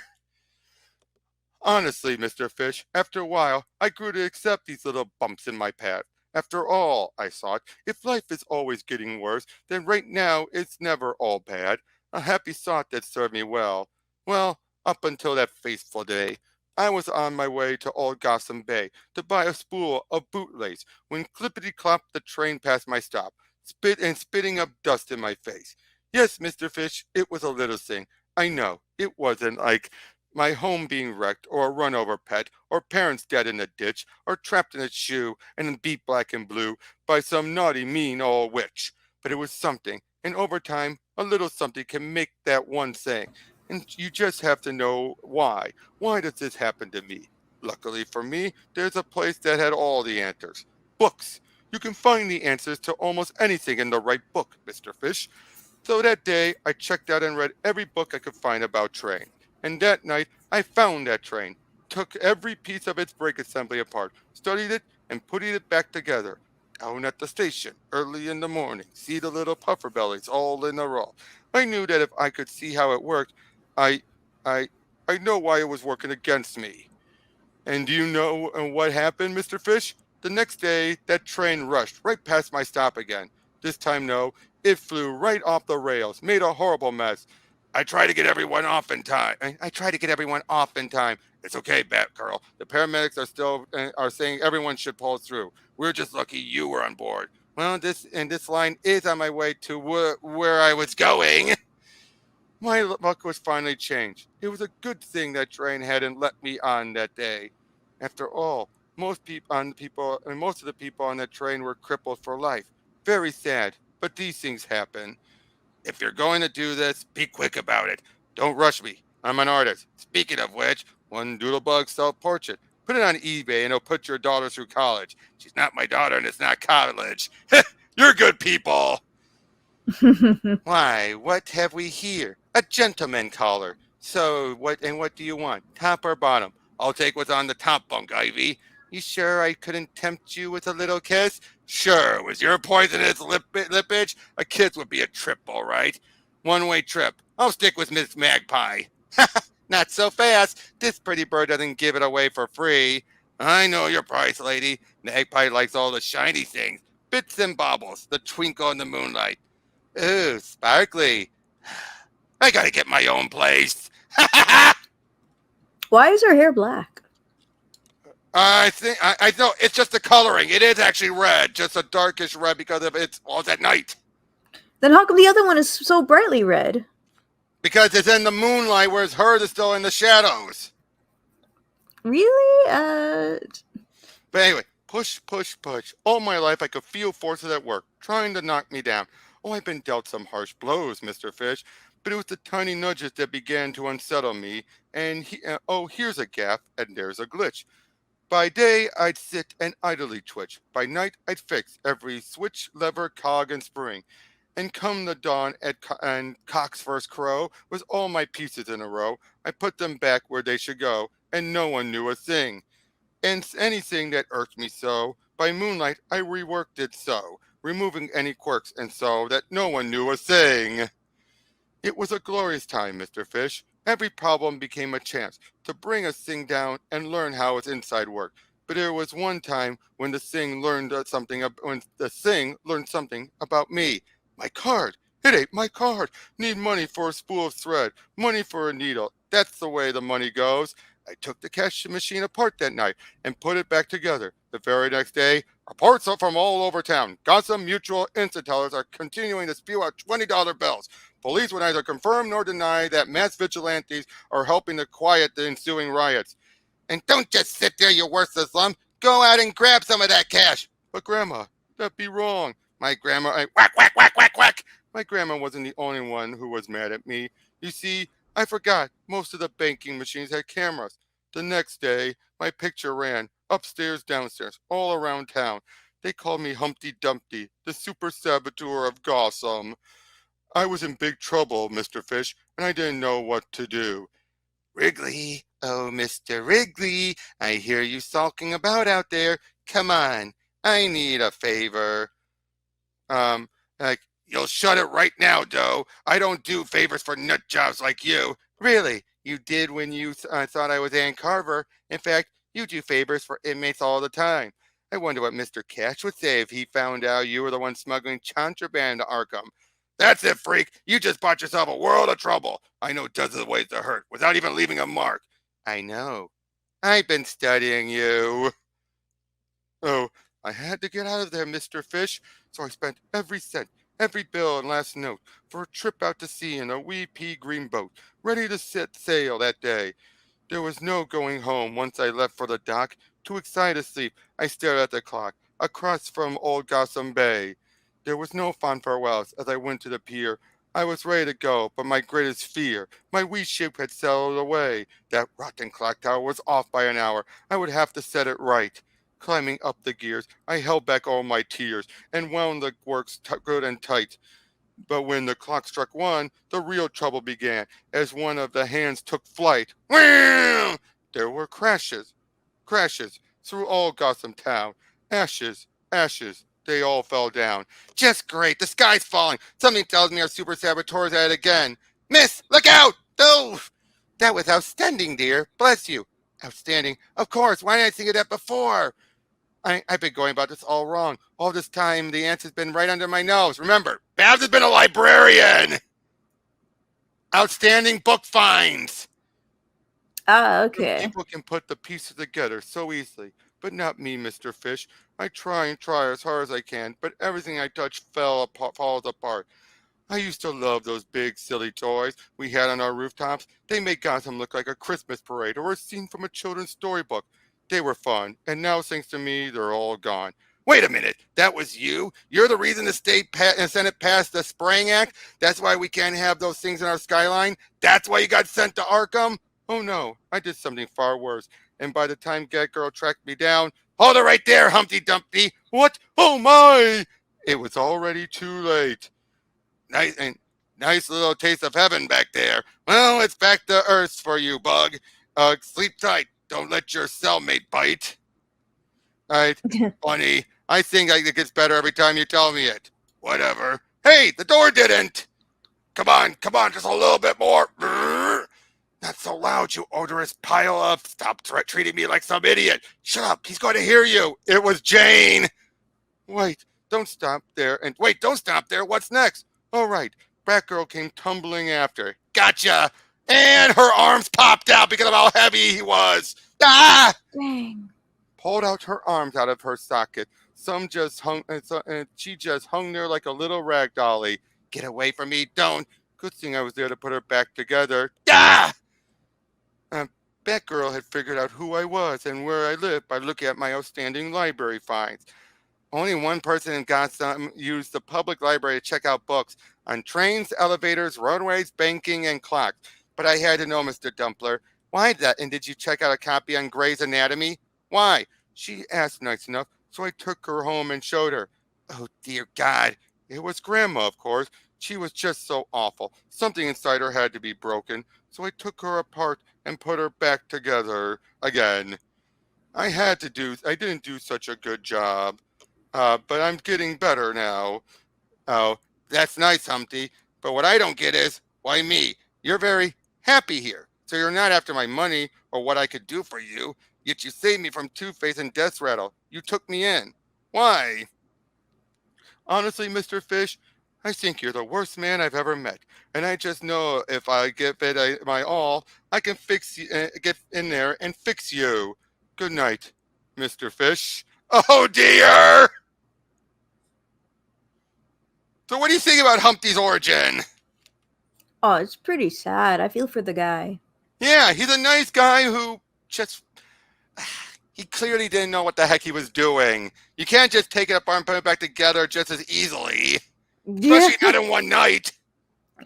Honestly, Mr. Fish, after a while, I grew to accept these little bumps in my path. After all, I thought, if life is always getting worse, then right now it's never all bad. A happy thought that served me well. Well, up until that fateful day. I was on my way to Old Gotham Bay to buy a spool of bootlace when clippity-clop the train passed my stop, spitting up dust in my face. Yes, Mr. Fish, it was a little thing. I know, it wasn't like my home being wrecked, or a run-over pet, or parents dead in a ditch, or trapped in a shoe and beat black and blue by some naughty, mean old witch. But it was something, and over time, a little something can make that one thing. And you just have to know why. Why does this happen to me? Luckily for me, there's a place that had all the answers. Books. You can find the answers to almost anything in the right book, Mr. Fish. So that day, I checked out and read every book I could find about trains. And that night, I found that train, took every piece of its brake assembly apart, studied it, and put it back together. Down at the station, early in the morning, see the little puffer bellies all in a row. I knew that if I could see how it worked, I, I, I know why it was working against me. And do you know what happened, Mr. Fish? The next day, that train rushed right past my stop again. This time, no, it flew right off the rails, made a horrible mess. I try to get everyone off in time. I try to get everyone off in time. It's okay, Batgirl. The paramedics are still are saying everyone should pull through. We're just lucky you were on board. Well, this line is on my way to where I was going. My luck was finally changed. It was a good thing that train hadn't let me on that day. After all, most of the people on that train were crippled for life. Very sad, but these things happen. If you're going to do this, be quick about it. Don't rush me. I'm an artist. Speaking of which, one doodlebug self-portrait. Put it on eBay and it'll put your daughter through college. She's not my daughter and it's not college. You're good people. Why, what have we here? A gentleman caller. So, what do you want? Top or bottom? I'll take what's on the top bunk, Ivy. You sure I couldn't tempt you with a little kiss? Sure, with your poisonous lip itch, a kiss would be a trip, all right. One-way trip. I'll stick with Miss Magpie. Not so fast. This pretty bird doesn't give it away for free. I know your price, lady. Magpie likes all the shiny things. Bits and baubles, the twinkle in the moonlight. Ooh, sparkly. I gotta get my own place. Why is her hair black? I know it's just the coloring. It is actually red, just a darkish red because of it's at night. Then how come the other one is so brightly red? Because it's in the moonlight, whereas hers is still in the shadows. Really? But anyway, push, push, push. All my life I could feel forces at work, trying to knock me down. Oh, I've been dealt some harsh blows, Mr. Fish, but it was the tiny nudges that began to unsettle me. And here's a gaffe, and there's a glitch. By day, I'd sit and idly twitch. By night, I'd fix every switch, lever, cog, and spring. And come the dawn and cock's first crow, with all my pieces in a row, I put them back where they should go, and no one knew a thing. And anything that irked me so, by moonlight I reworked it so, removing any quirks and so that no one knew a thing. It was a glorious time, Mr. Fish. Every problem became a chance to bring a thing down and learn how its inside worked. But there was one time when the thing learned something about me. My card. It ain't my card. Need money for a spool of thread. Money for a needle. That's the way the money goes. I took the cash machine apart that night and put it back together. The very next day, reports from all over town. Gotham Mutual instant tellers are continuing to spew out $20 bills. Police would neither confirm nor deny that mass vigilantes are helping to quiet the ensuing riots. And don't just sit there, you worthless lump. Go out and grab some of that cash. But Grandma, that'd be wrong. My grandma, whack, whack, whack, whack, whack. My grandma wasn't the only one who was mad at me. You see, I forgot most of the banking machines had cameras. The next day, my picture ran upstairs, downstairs, all around town. They called me Humpty Dumpty, the super saboteur of Gotham. I was in big trouble, Mr. Fish, and I didn't know what to do. Wrigley, oh, Mr. Wrigley, I hear you sulking about out there. Come on, I need a favor. Like, you'll shut it right now, Doe. I don't do favors for nut jobs like you. Really, you did when you thought I was Ann Carver. In fact, you do favors for inmates all the time. I wonder what Mr. Cash would say if he found out you were the one smuggling contraband to Arkham. That's it, freak. You just bought yourself a world of trouble. I know dozens of ways to hurt without even leaving a mark. I know. I've been studying you. Oh, I had to get out of there, Mr. Fish, so I spent every cent, every bill and last note for a trip out to sea in a wee pea green boat, ready to set sail that day. There was no going home once I left for the dock. Too excited to sleep, I stared at the clock, across from old Gotham Bay. There was no fond farewells as I went to the pier. I was ready to go, but my greatest fear, my wee ship had sailed away. That rotten clock tower was off by an hour. I would have to set it right. Climbing up the gears, I held back all my tears and wound the works good and tight. But when the clock struck one, the real trouble began, as one of the hands took flight. Wham! There were crashes, crashes through all Gotham town. Ashes, ashes, They all fell down. Just great. The sky's falling. Something tells me our super saboteur's at it again. Miss, look out! Oh, that was outstanding, dear. Bless you. Outstanding. Of course. Why didn't I think of that before? I've been going about this all wrong. All this time, the answer's been right under my nose. Remember, Babs has been a librarian. Outstanding book finds. Ah, okay. People can put the pieces together so easily, but not me, Mr. Fish. I try and try as hard as I can, but everything I touch falls apart. I used to love those big, silly toys we had on our rooftops. They made Gotham look like a Christmas parade or a scene from a children's storybook. They were fun, and now, thanks to me, they're all gone. Wait a minute, that was you? You're the reason the state and Senate passed the Spraying Act? That's why we can't have those things in our skyline? That's why you got sent to Arkham? Oh no, I did something far worse. And by the time Get Girl tracked me down, hold it right there, Humpty Dumpty. What? Oh my! It was already too late. Nice little taste of heaven back there. Well, it's back to Earth for you, Bug. Sleep tight. Don't let your cellmate bite. All right, funny. I think it gets better every time you tell me it. Whatever. Hey, the door didn't. Come on, just a little bit more. Not so loud, you odorous pile of. Stop treating me like some idiot. Shut up, he's going to hear you. It was Jane. Wait, don't stop there. Don't stop there. What's next? All right, Batgirl came tumbling after. Gotcha. And her arms popped out because of how heavy he was. Ah! Dang. Pulled out her arms out of her socket. Some just hung, and she just hung there like a little rag dolly. Get away from me, don't. Good thing I was there to put her back together. Ah! Batgirl had figured out who I was and where I lived by looking at my outstanding library finds. Only one person in Gotham used the public library to check out books on trains, elevators, roadways, banking, and clocks. But I had to know, Mr. Dumpler. Why that? And did you check out a copy on Grey's Anatomy? Why? She asked nice enough, so I took her home and showed her. Oh, dear God. It was Grandma, of course. She was just so awful. Something inside her had to be broken, so I took her apart and put her back together again. I didn't do such a good job, but I'm getting better now. Oh, that's nice, Humpty. But what I don't get is, why me? You're very happy here, so you're not after my money or what I could do for you. Yet you saved me from Two-Face and Death Rattle. You took me in. Why? Honestly, Mr. Fish, I think you're the worst man I've ever met. And I just know if I give it my all, I can fix you, get in there and fix you. Good night, Mr. Fish. Oh, dear! So what do you think about Humpty's origin? Oh, it's pretty sad. I feel for the guy. Yeah, he's a nice guy who just... He clearly didn't know what the heck he was doing. You can't just take it apart and put it back together just as easily. Especially not in one night.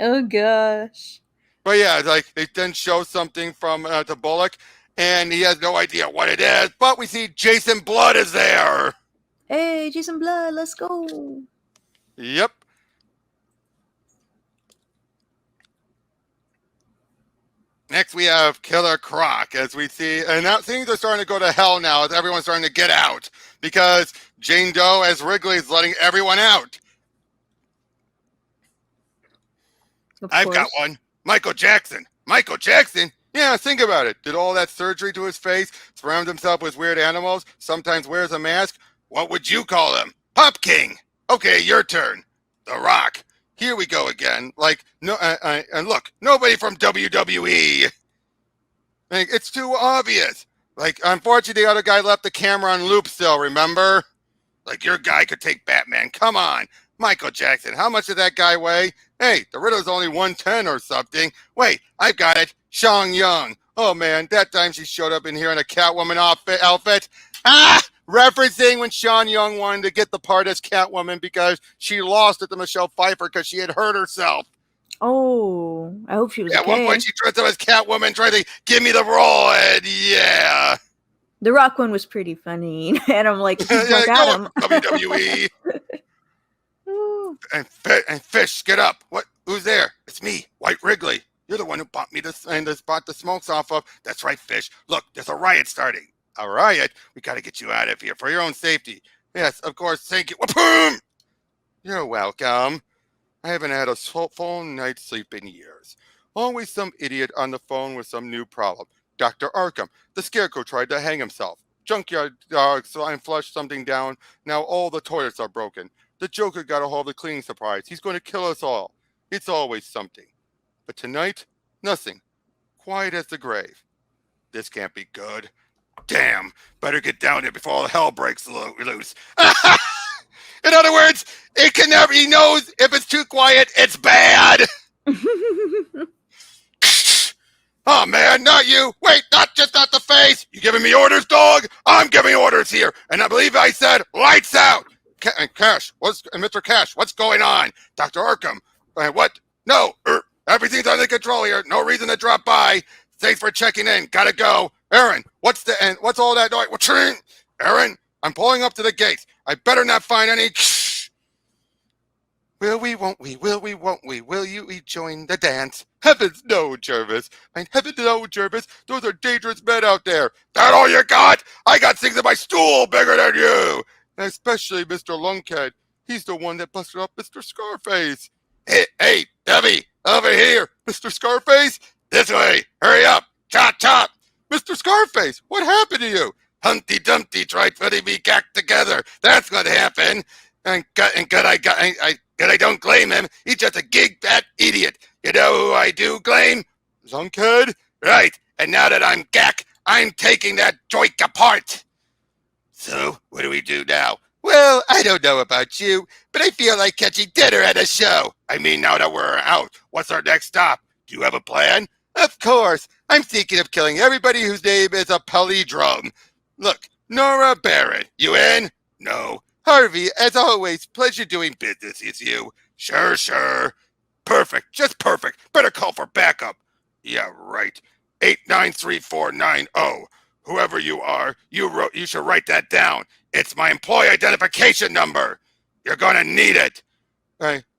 Oh, gosh. But yeah, like they then show something from to Bullock, and he has no idea what it is. But we see Jason Blood is there. Hey, Jason Blood, let's go. Yep. Next, we have Killer Croc, as we see, and now things are starting to go to hell now as everyone's starting to get out because Jane Doe as Wrigley is letting everyone out. I've got one. Michael Jackson. Michael Jackson? Yeah, think about it. Did all that surgery to his face, surround himself with weird animals, sometimes wears a mask? What would you call him? Pop King. Okay, your turn. The Rock. Here we go again. Like, no, and look, nobody from WWE. Like, it's too obvious. Like, unfortunately, the other guy left the camera on loop still, remember? Like, your guy could take Batman. Come on. Michael Jackson, how much did that guy weigh? Hey, the Riddler's only 110 or something. Wait, I've got it. Sean Young. Oh, man, that time she showed up in here in a Catwoman outfit. Ah! Referencing when Sean Young wanted to get the part as Catwoman because she lost it to Michelle Pfeiffer because she had hurt herself. Oh, I hope she was okay. At one point, she dressed up as Catwoman, trying to give me the role, and yeah. The Rock one was pretty funny, and I'm like, yeah, WWE. and Fish, get up. What? Who's there? It's me, White Wrigley. You're the one who bought me this and bought the smokes off of. That's right, Fish. Look, there's a riot starting. A riot? We got to get you out of here for your own safety. Yes, of course, thank you. Wha-poom! You're welcome. I haven't had a full night's sleep in years. Always some idiot on the phone with some new problem. Dr. Arkham, the scarecrow tried to hang himself. Junkyard dog, so I flushed something down. Now all the toilets are broken. The Joker got a hold of the cleaning supplies. He's going to kill us all. It's always something. But tonight, nothing. Quiet as the grave. This can't be good. Damn, better get down there before all the hell breaks loose. In other words, it can never. He knows if it's too quiet, it's bad. Oh man, not you! Wait, not the face. You giving me orders, dog? I'm giving orders here, and I believe I said lights out. Cash, Mr. Cash? What's going on, Dr. Arkham? What? No, everything's under control here. No reason to drop by. Thanks for checking in. Gotta go. Aaron, what's all that noise? Aaron, I'm pulling up to the gates. I better not find any. Will we, won't we, will we, won't we, will you join the dance? Heavens no, Jervis. And heavens no, Jervis, those are dangerous men out there. That all you got? I got things in my stool bigger than you. And especially Mr. Lunkhead. He's the one that busted up Mr. Scarface. Hey, Debbie, over here. Mr. Scarface, this way. Hurry up. Chop, chop. Mr. Scarface, what happened to you? Humpty Dumpty tried putting me back together. That's what happened. And good, I don't claim him. He's just a gig-fat idiot. You know who I do claim? Lunkhead? Right. And now that I'm gack, I'm taking that joint apart. So, what do we do now? Well, I don't know about you, but I feel like catching dinner at a show. I mean, now that we're out, what's our next stop? Do you have a plan? Of course. I'm thinking of killing everybody whose name is a palindrome. Look, Nora Barrett, you in? No. Harvey, as always, pleasure doing business with you. Sure. Perfect, just perfect. Better call for backup. Yeah, right. 893490. Whoever you are, you should write that down. It's my employee identification number. You're gonna need it.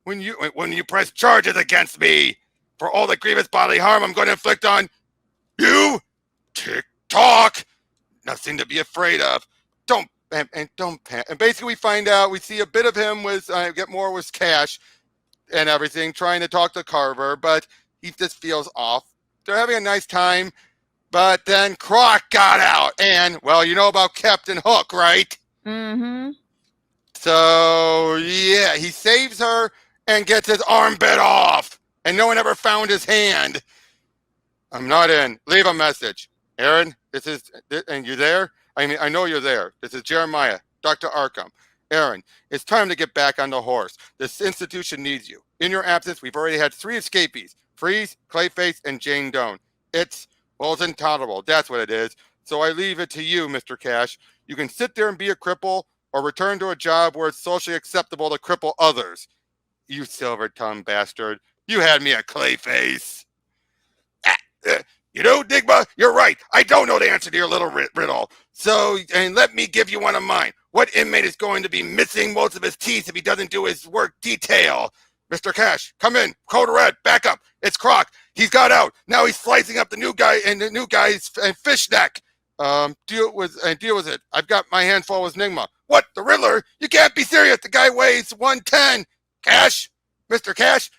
When you press charges against me for all the grievous bodily harm I'm going to inflict on you, tick-tock. Nothing to be afraid of. Don't and basically we see a bit of him with get more with Cash and everything, trying to talk to Carver, but he just feels off. They're having a nice time, but then Croc got out, and well, you know about Captain Hook, right? Mm-hmm. So yeah, he saves her and gets his arm bit off, and no one ever found his hand. I'm not in. Leave a message. Aaron, and you there? I mean, I know you're there. This is Jeremiah, Dr. Arkham. Aaron, it's time to get back on the horse. This institution needs you. In your absence, we've already had 3 escapees. Freeze, Clayface, and Jane Doe. It's intolerable. That's what it is. So I leave it to you, Mr. Cash. You can sit there and be a cripple, or return to a job where it's socially acceptable to cripple others. You silver-tongued bastard. You had me at Clayface. You know, Digma, you're right. I don't know the answer to your little riddle. So, and let me give you one of mine. What inmate is going to be missing most of his teeth if he doesn't do his work detail? Mr. Cash, come in. Code red, back up. It's Croc. He's got out. Now he's slicing up the new guy's fish neck. Deal with it. I've got my hand full with Nigma. What? The Riddler? You can't be serious. The guy weighs 110. Cash? Mr. Cash?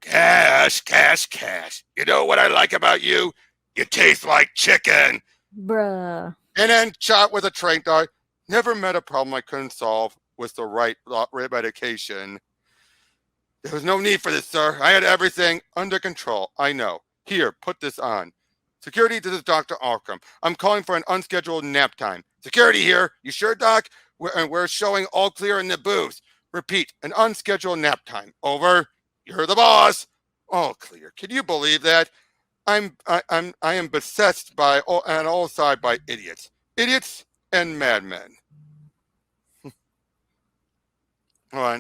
Cash. You know what I like about you? You taste like chicken. Bruh. And then shot with a train dart. Never met a problem I couldn't solve with the right medication. There was no need for this, sir. I had everything under control. I know. Here, put this on. Security, this is Dr. Arkham. I'm calling for an unscheduled nap time. Security here. You sure, Doc? We're showing all clear in the booth. Repeat, an unscheduled nap time. Over. You're the boss. All clear. Can you believe that? I am beset by on all sides by idiots and madmen. All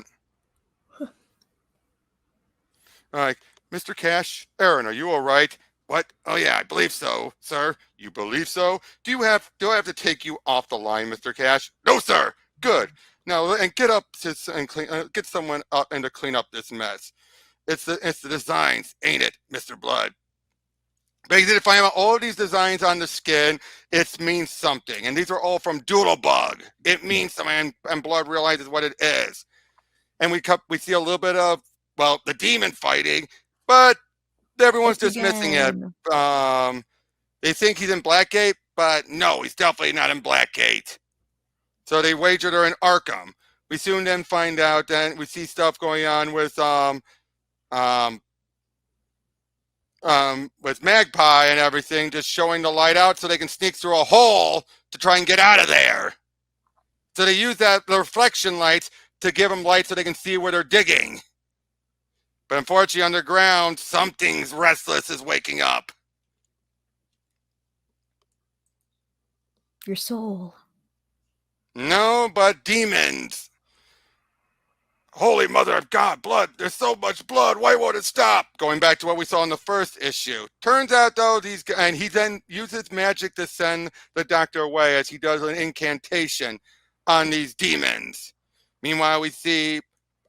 right. Mr. Cash, Aaron, are you all right? What? Oh yeah, I believe so, sir. You believe so? Do I have to take you off the line, Mr. Cash? No, sir. Good. Now and get up and clean. Get someone up and to clean up this mess. It's the designs, ain't it, Mr. Blood? Basically, to find out all of these designs on the skin, it means something. And these are all from Doodlebug. It means something, and Blood realizes what it is. And we see a little bit of, well, the demon fighting, but everyone's It's dismissing it. again. They think he's in Blackgate, but no, he's definitely not in Blackgate. So they wagered her in Arkham. We soon then find out, and we see stuff going on with Magpie and everything, just showing the light out so they can sneak through a hole to try and get out of there. So they use the reflection lights to give them light so they can see where they're digging. But unfortunately, underground, something's restless is waking up. Your soul. No, but demons. Holy mother of God, blood. There's so much blood. Why won't it stop? Going back to what we saw in the first issue. Turns out, though, and he then uses magic to send the doctor away as he does an incantation on these demons. Meanwhile, we see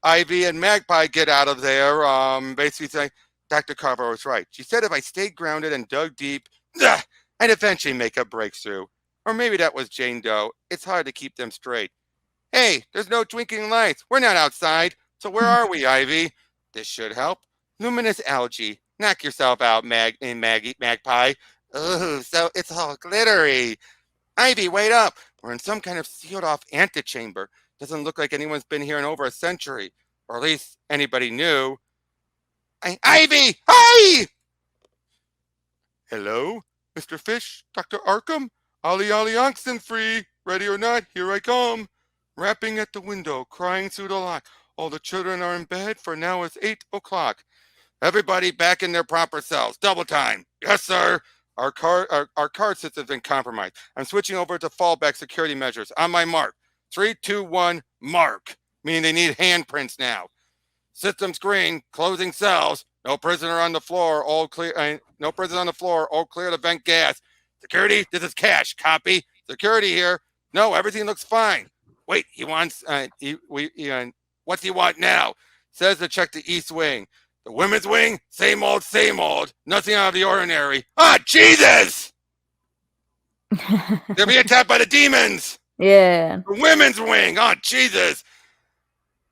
Ivy and Magpie get out of there, basically saying, Dr. Carver was right. She said if I stayed grounded and dug deep, I'd eventually make a breakthrough. Or maybe that was Jane Doe. It's hard to keep them straight. Hey, there's no twinkling lights. We're not outside. So where are we, Ivy? This should help. Luminous algae. Knock yourself out, Magpie. Oh, so it's all glittery. Ivy, wait up. We're in some kind of sealed off antechamber. Doesn't look like anyone's been here in over a century. Or at least anybody new. Ivy! Hi! Hello? Mr. Fish? Dr. Arkham? Ollie Oxenfree. Ready or not, here I come. Rapping at the window, crying through the lock. All the children are in bed, for now it's 8 o'clock. Everybody back in their proper cells. Double time. Yes, sir. Our card system's been compromised. I'm switching over to fallback security measures. On my mark. 3, 2, 1, mark. Meaning they need handprints now. System screen, closing cells. No prisoner on the floor, all clear. No prisoner on the floor, all clear to vent gas. Security, this is Cash. Copy. Security here. No, everything looks fine. Wait, he wants, what's he want now? Says to check the East Wing. The women's wing, same old, same old. Nothing out of the ordinary. Ah, Jesus! They're being attacked by the demons. Yeah. The women's wing. Oh, Jesus.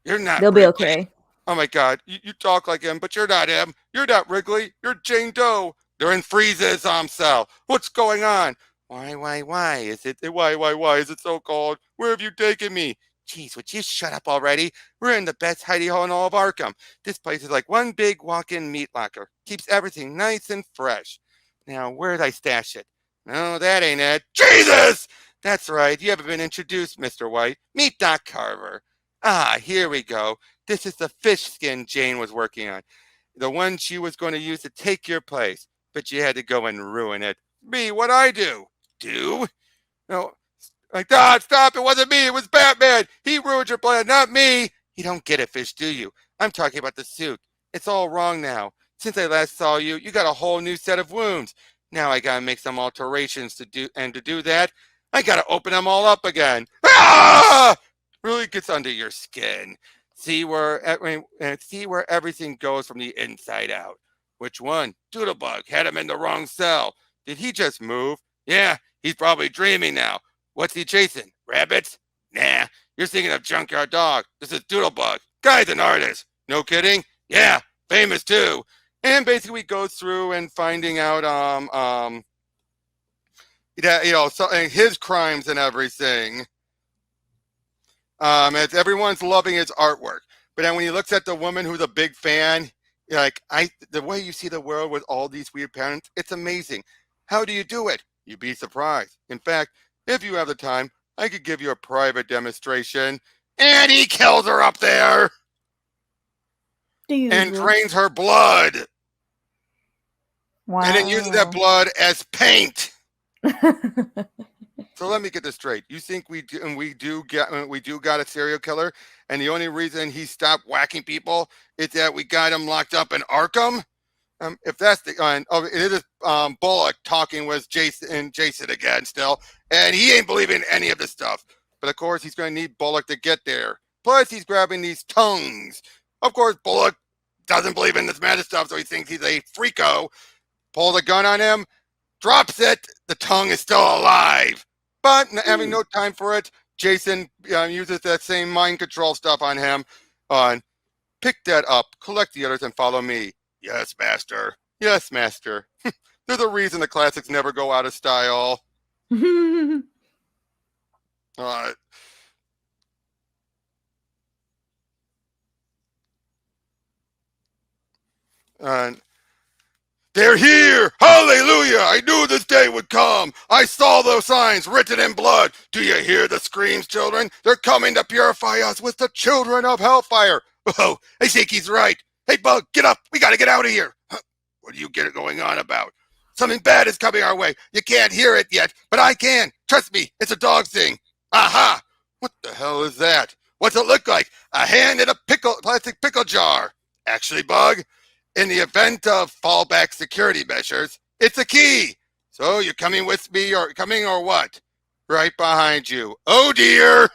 You're not They'll Wrigley. be okay. Oh, my God. You talk like him, but you're not him. You're not Wrigley. You're Jane Doe. They're in Frieza's cell. What's going on? Why? Is it why? Is it so cold? Where have you taken me? Jeez, would you shut up already? We're in the best hidey hole in all of Arkham. This place is like one big walk-in meat locker. Keeps everything nice and fresh. Now, where'd I stash it? No, that ain't it. Jesus! That's right. You haven't been introduced, Mr. White. Meet Doc Carver. Ah, here we go. This is the fish skin Jane was working on. The one she was going to use to take your place. But you had to go and ruin it. Me, what I do? Do? No, like, stop, it wasn't me, it was Batman. He ruined your plan, not me. You don't get it, Fish, do you? I'm talking about the suit. It's all wrong now. Since I last saw you, you got a whole new set of wounds. Now I gotta make some alterations to do that, I gotta open them all up again. Ah! Really gets under your skin. See where everything goes from the inside out. Which one? Doodlebug had him in the wrong cell. Did he just move? Yeah, he's probably dreaming now. What's he chasing? Rabbits? Nah, you're thinking of Junkyard Dog. This is Doodlebug. Guy's an artist. No kidding? Yeah, famous too. And basically goes through and finding out his crimes and everything. As everyone's loving his artwork. But then when he looks at the woman who's a big fan, the way you see the world with all these weird patterns, it's amazing. How do you do it? You'd be surprised. In fact, if you have the time, I could give you a private demonstration. And he kills her up there. And drains her blood. Wow. And then uses that blood as paint. So let me get this straight. You think we do got a serial killer, and the only reason he stopped whacking people is that we got him locked up in Arkham? If that's the it is Bullock talking with Jason again still, and he ain't believing any of this stuff. But of course he's going to need Bullock to get there. Plus he's grabbing these tongues. Of course Bullock doesn't believe in this magic stuff, so he thinks he's a freako. pull the gun on him, drops it. The tongue is still alive. But having no time for it, Jason uses that same mind control stuff on him. Pick that up, collect the others, and follow me. Yes, master. Yes, master. There's a reason the classics never go out of style. Uh, and they're here! Hallelujah! I knew this day would come! I saw those signs written in blood! Do you hear the screams, children? They're coming to purify us with the children of hellfire! Oh, I think he's right! Hey, Bug, get up! We gotta get out of here! What are you going on about? Something bad is coming our way! You can't hear it yet, but I can! Trust me, it's a dog thing! Aha! What the hell is that? What's it look like? A hand in a plastic pickle jar! Actually, Bug, in the event of fallback security measures, it's a key. So you're coming with me or what? Right behind you. Oh dear.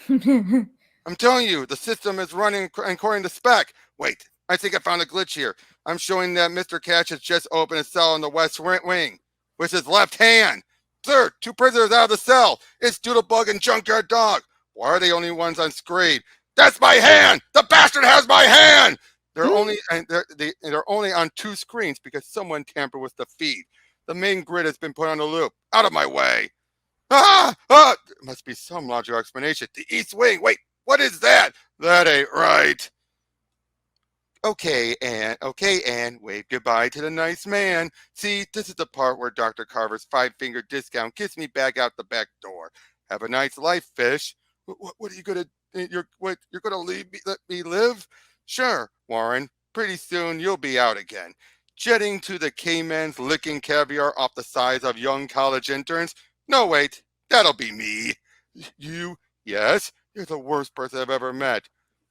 I'm telling you, the system is running according to spec. Wait, I think I found a glitch here. I'm showing that Mr. Catch has just opened a cell in the west wing with his left hand. Sir, 2 prisoners out of the cell. It's Doodlebug and Junkyard Dog. Why are they only ones on screen? That's my hand! The bastard has my hand! They're only on 2 screens because someone tampered with the feed. The main grid has been put on a loop. Out of my way. There must be some logical explanation. The East Wing. Wait, what is that? That ain't right. Okay, and wave goodbye to the nice man. See, this is the part where Dr. Carver's 5-finger discount gets me back out the back door. Have a nice life, fish. What are you gonna? You're gonna leave me? Let me live? Sure, Warren. Pretty soon you'll be out again. Jetting to the Caymans, licking caviar off the sides of young college interns. No, wait, that'll be me. You? Yes, you're the worst person I've ever met.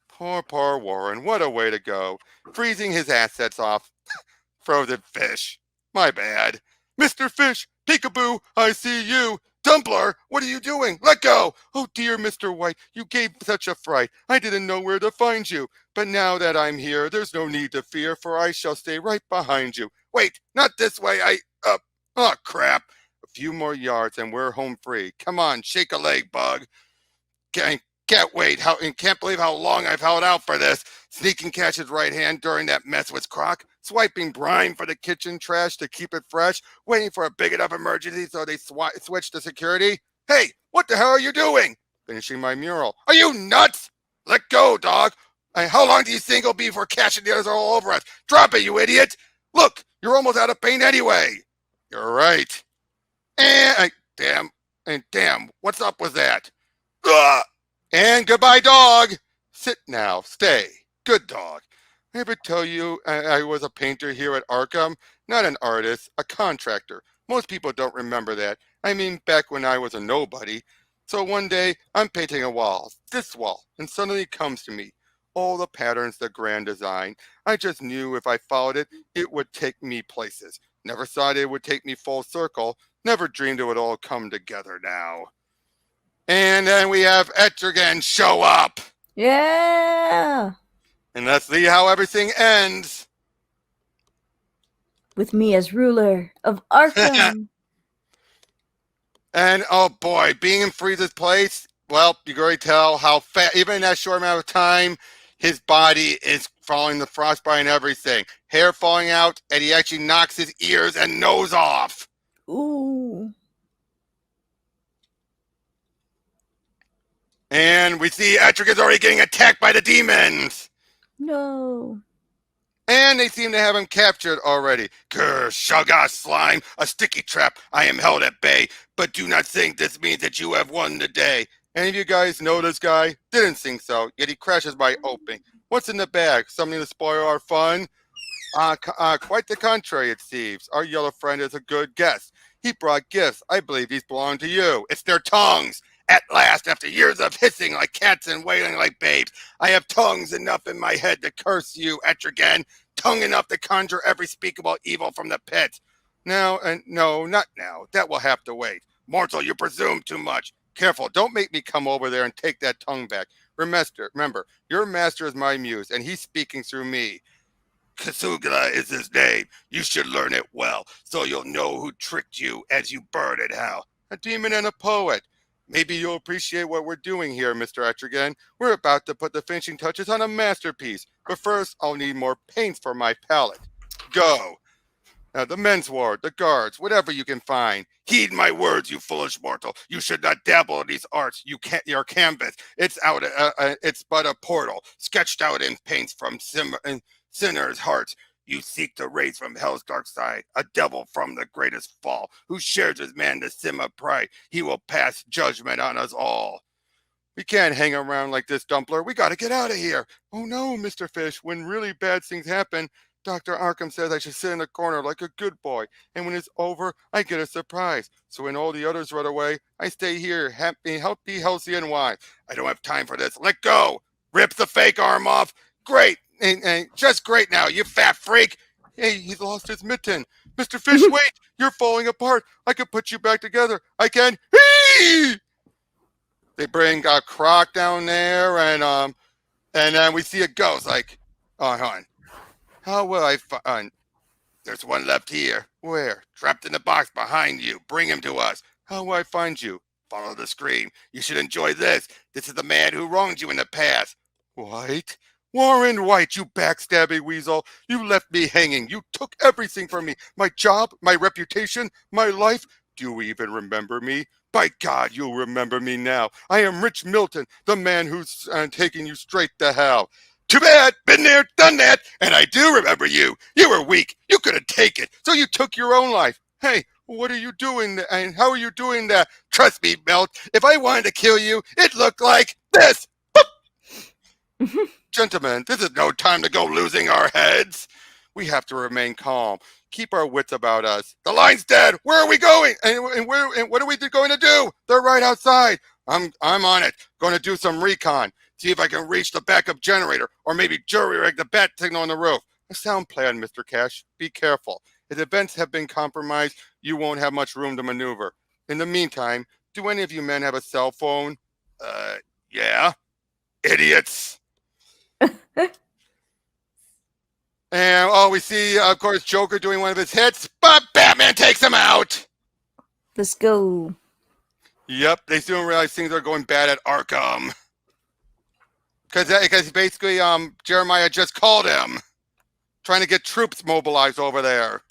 Poor Warren, what a way to go. Freezing his assets off. Frozen fish. My bad. Mr. Fish, peekaboo, I see you. Dumpler, what are you doing? Let go! Oh dear, Mr. White, you gave such a fright. I didn't know where to find you. But now that I'm here, there's no need to fear, for I shall stay right behind you. Wait, not this way, oh crap. A few more yards and we're home free. Come on, shake a leg, Bug. Can't wait. Can't believe how long I've held out for this. Sneaking Catch's right hand during that mess with Croc. Swiping brine for the kitchen trash to keep it fresh. Waiting for a big enough emergency so they switch to security. Hey, what the hell are you doing? Finishing my mural. Are you nuts? Let go, dog. How long do you think it'll be before Catch and the others are all over us? Drop it, you idiot. Look, you're almost out of paint anyway. You're right. Damn, what's up with that? Ugh. And goodbye, dog. Sit now. Stay. Good dog. I ever tell you I was a painter here at Arkham? Not an artist, a contractor. Most people don't remember that. I mean, back when I was a nobody. So one day, I'm painting a wall, this wall, and suddenly it comes to me. All the patterns, the grand design. I just knew if I followed it, it would take me places. Never thought it would take me full circle. Never dreamed it would all come together now. And then we have Etrigan show up. Yeah. And let's see how everything ends. With me as ruler of Arkham. And oh boy, being in Freeze's place, well, you can already tell how fast, even in that short amount of time, his body is falling the frostbite and everything. Hair falling out, and he actually knocks his ears and nose off. Ooh. And we see Etrigan's already getting attacked by the demons. No. And they seem to have him captured already. Grr, Shugga slime, a sticky trap. I am held at bay, but do not think this means that you have won the day. Any of you guys know this guy? Didn't think so, yet he crashes by opening. What's in the bag? Something to spoil our fun? Quite the contrary, it seems. Our yellow friend is a good guest. He brought gifts. I believe these belong to you. It's their tongues. At last, after years of hissing like cats and wailing like babes, I have tongues enough in my head to curse you, Etrigan. Tongue enough to conjure every speakable evil from the pit. Now, and no, not now. That will have to wait. Mortal, you presume too much. Careful, don't make me come over there and take that tongue back. Remember, your master is my muse, and he's speaking through me. Kasugla is his name. You should learn it well, so you'll know who tricked you as you burn in hell. A demon and a poet. Maybe you'll appreciate what we're doing here, Mr. Etrigan. We're about to put the finishing touches on a masterpiece. But first, I'll need more paint for my palette. Go. The men's ward, the guards, whatever you can find. Heed my words, you foolish mortal. You should not dabble in these arts. You can't. Your canvas. It's out. It's but a portal, sketched out in paints from sinners' hearts. You seek to raise from hell's dark side a devil from the greatest fall, who shares his man the sim of pride. He will pass judgment on us all. We can't hang around like this, Dumpler. We got to get out of here. Oh no, Mr. Fish. When really bad things happen, Dr. Arkham says I should sit in the corner like a good boy, and when it's over, I get a surprise. So when all the others run away, I stay here, happy, healthy, healthy, and wise. I don't have time for this. Let go. Rip the fake arm off. Great. And just great now, you fat freak. Hey, he's lost his mitten. Mr. Fish, wait. You're falling apart. I can put you back together. I can. They bring Croc down there, and then we see a ghost. Like, oh, hon. How will I find? There's one left here. Where? Trapped in the box behind you. Bring him to us. How will I find you? Follow the scream. You should enjoy this. This is the man who wronged you in the past. White? Warren White, you backstabbing weasel. You left me hanging. You took everything from me. My job, my reputation, my life. Do you even remember me? By God, you'll remember me now. I am Rich Milton, the man who's taking you straight to hell. Too bad, been there, done that, and I do remember you. You were weak. You couldn't take it, so you took your own life. Hey, what are you doing, and how are you doing that? Trust me, Milt, if I wanted to kill you, it looked like this. Gentlemen, this is no time to go losing our heads. We have to remain calm. Keep our wits about us. The line's dead. Where are we going? And what are we going to do? They're right outside. I'm on it. Going to do some recon. See if I can reach the backup generator, or maybe jury-rig the bat signal on the roof. A sound plan, Mr. Cash. Be careful. If events have been compromised, you won't have much room to maneuver. In the meantime, do any of you men have a cell phone? Yeah. Idiots. And we see, of course, Joker doing one of his hits, but Batman takes him out. Let's go. Yep, they soon realize things are going bad at Arkham. Because basically, Jeremiah just called him, trying to get troops mobilized over there.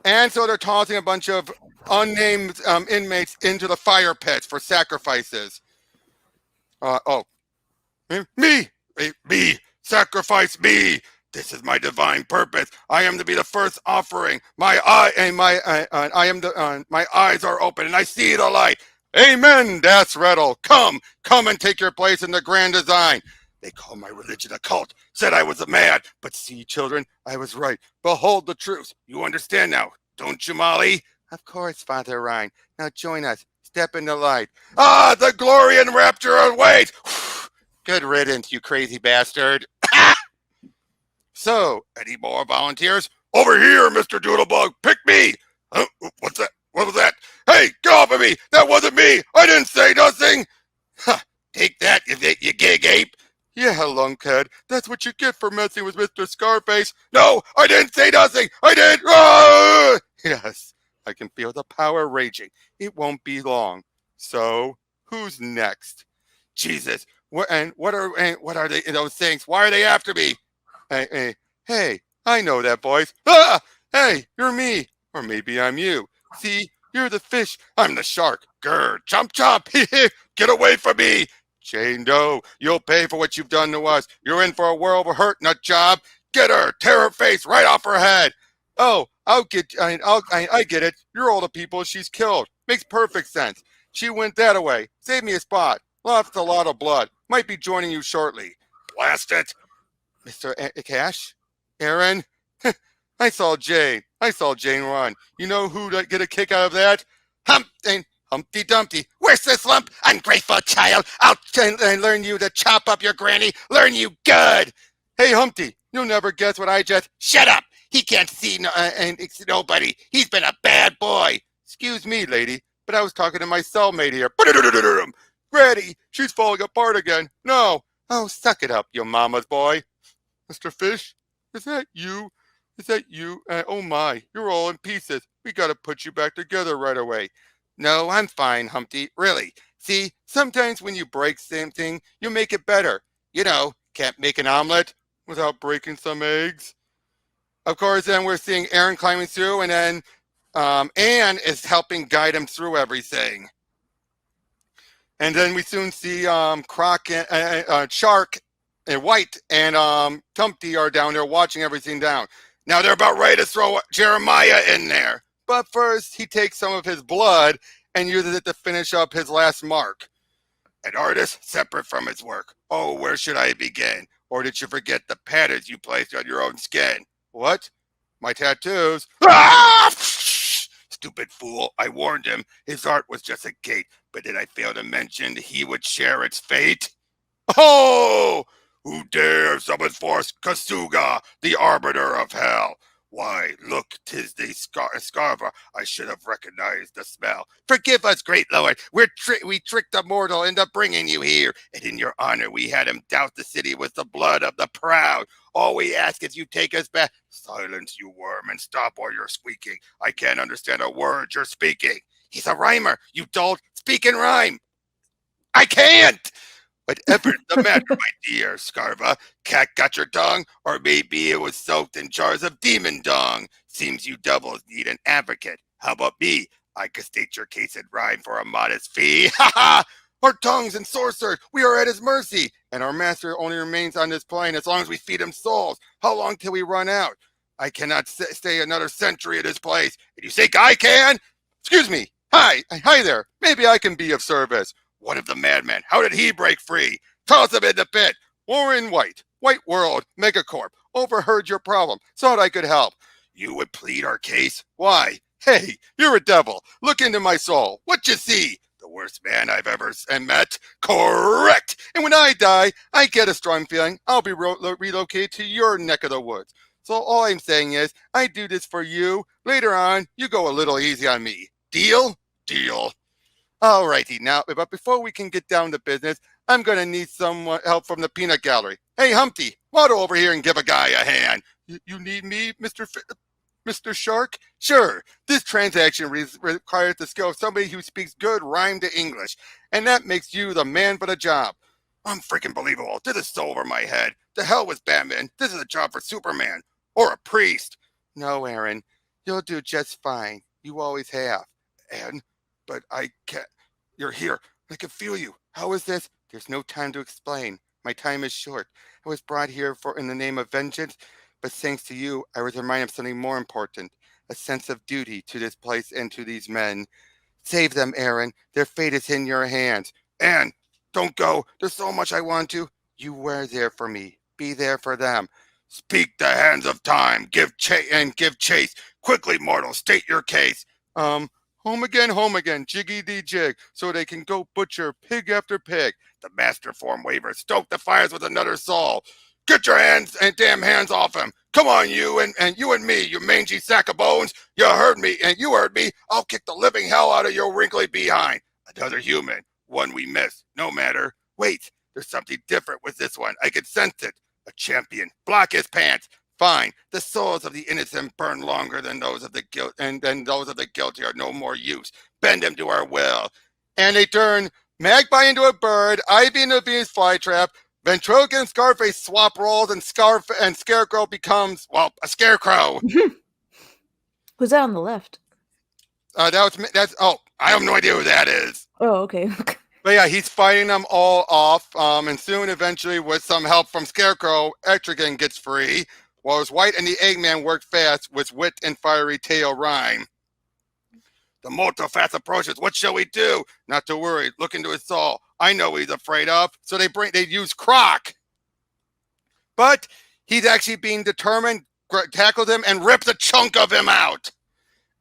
And so they're tossing a bunch of unnamed inmates into the fire pits for sacrifices. Me, sacrifice me. This is my divine purpose. I am to be the first offering. My eyes are open and I see the light. Amen, Das Riddle. Come and take your place in the grand design. They call my religion a cult, said I was a mad. But see, children, I was right. Behold the truth. You understand now, don't you, Molly? Of course, Father Ryan. Now join us. Step in the light. Ah, the glory and rapture awaits. Good riddance, you crazy bastard. So, any more volunteers? Over here, Mr. Doodlebug. Pick me. What's that? What was that? Hey, get off of me. That wasn't me. I didn't say nothing. Take that, you gig ape. Yeah, lunkhead. That's what you get for messing with Mr. Scarface. No, I didn't say nothing. I did. Ah! Yes, I can feel the power raging. It won't be long. So, who's next? Jesus. What are they? Those things? Why are they after me? Hey, I know that voice. Ah! Hey, you're me. Or maybe I'm you. See, you're the fish. I'm the shark. Grr, chomp, chomp. Get away from me. Jane Doe, you'll pay for what you've done to us. You're in for a world of hurt, nut job. Get her. Tear her face right off her head. Oh, I get it. You're all the people she's killed. Makes perfect sense. She went that way. Save me a spot. Lost a lot of blood. Might be joining you shortly. Blast it. Mr. Cash? Aaron? I saw Jane run. You know who'd get a kick out of that? Humpty Dumpty. Where's this lump? Ungrateful child. I'll learn you to chop up your granny. Learn you good. Hey, Humpty, you'll never guess what I just... Shut up. He can't see nobody. He's been a bad boy. Excuse me, lady, but I was talking to my cellmate here. Granny, she's falling apart again. No. Oh, suck it up, you mama's boy. Mr. Fish? Is that you? Is that you? Oh my, you're all in pieces. We gotta put you back together right away. No, I'm fine, Humpty. Really. See, sometimes when you break something, you make it better. Can't make an omelet without breaking some eggs. Of course, then we're seeing Aaron climbing through, and then Anne is helping guide him through everything. And then we soon see Croc and Shark and White and Tumpty are down there watching everything down. Now they're about ready to throw Jeremiah in there. But first, he takes some of his blood and uses it to finish up his last mark. An artist separate from his work. Oh, where should I begin? Or did you forget the patterns you placed on your own skin? What? My tattoos? Ah! Stupid fool. I warned him. His art was just a gate. But did I fail to mention he would share its fate? Oh! Who dares summon forth Kasuga, the arbiter of hell? Why, look, 'tis the Scarva. I should have recognized the smell. Forgive us, great lord. We tricked a mortal into bringing you here, and in your honor we had him douse the city with the blood of the proud. All we ask is you take us back. Silence, you worm, and stop all your squeaking. I can't understand a word you're speaking. He's a rhymer, you dolt. Speak and rhyme. I can't. Whatever's the matter, my dear Scarva? Cat got your tongue? Or maybe it was soaked in jars of demon dung. Seems you devils need an advocate. How about me? I could state your case in rhyme for a modest fee. Ha ha! Our tongues and sorcerer, we are at his mercy, and our master only remains on this plane as long as we feed him souls. How long till we run out? I cannot stay another century at this place. And you think I can? Excuse me. Hi there. Maybe I can be of service. What of the madman? How did he break free? Toss him in the pit. Warren White, White World, Megacorp, overheard your problem. Thought I could help. You would plead our case? Why? Hey, you're a devil. Look into my soul. What you see? The worst man I've ever met? Correct. And when I die, I get a strong feeling I'll be relocated to your neck of the woods. So all I'm saying is, I do this for you. Later on, you go a little easy on me. Deal? Deal. Alrighty, now, but before we can get down to business, I'm going to need some help from the peanut gallery. Hey, Humpty, waddle over here and give a guy a hand. You need me, Mr. Shark? Sure. This transaction requires the skill of somebody who speaks good rhyme to English, and that makes you the man for the job. Unfreaking believable. This is so over my head. The hell with Batman. This is a job for Superman. Or a priest. No, Aaron. You'll do just fine. You always have. But I can't. You're here. I can feel you. How is this? There's no time to explain. My time is short. I was brought here in the name of vengeance, but thanks to you, I was reminded of something more important, a sense of duty to this place and to these men. Save them, Aaron. Their fate is in your hands. Anne, don't go. There's so much I want to. You were there for me. Be there for them. Speak the hands of time. Give chase. Quickly, mortal, state your case. Home again, jiggy-dee-jig, so they can go butcher pig after pig. The master form waiver, stoke the fires with another soul. Get your damn hands off him. Come on, you and you and me, you mangy sack of bones. You heard me, and you heard me. I'll kick the living hell out of your wrinkly behind. Another human, one we missed, no matter. Wait, there's something different with this one. I can sense it. A champion. Block his pants. Fine. The souls of the innocent burn longer than those of the guilt, and then those of the guilty are no more use. Bend them to our will. And they turn Magpie into a bird, Ivy into a Venus flytrap, Ventriloquist and Scarface swap roles, and Scarecrow becomes, well, a scarecrow. Who's that on the left? I have no idea who that is. Oh, okay. But yeah, he's fighting them all off, and soon, eventually, with some help from Scarecrow, Etrigan gets free. While White and the Eggman work fast with wit and fiery tail rhyme. The mortal fast approaches. What shall we do? Not to worry. Look into his soul. I know what he's afraid of. So they use Croc. But he's actually being determined, tackles him, and rips a chunk of him out.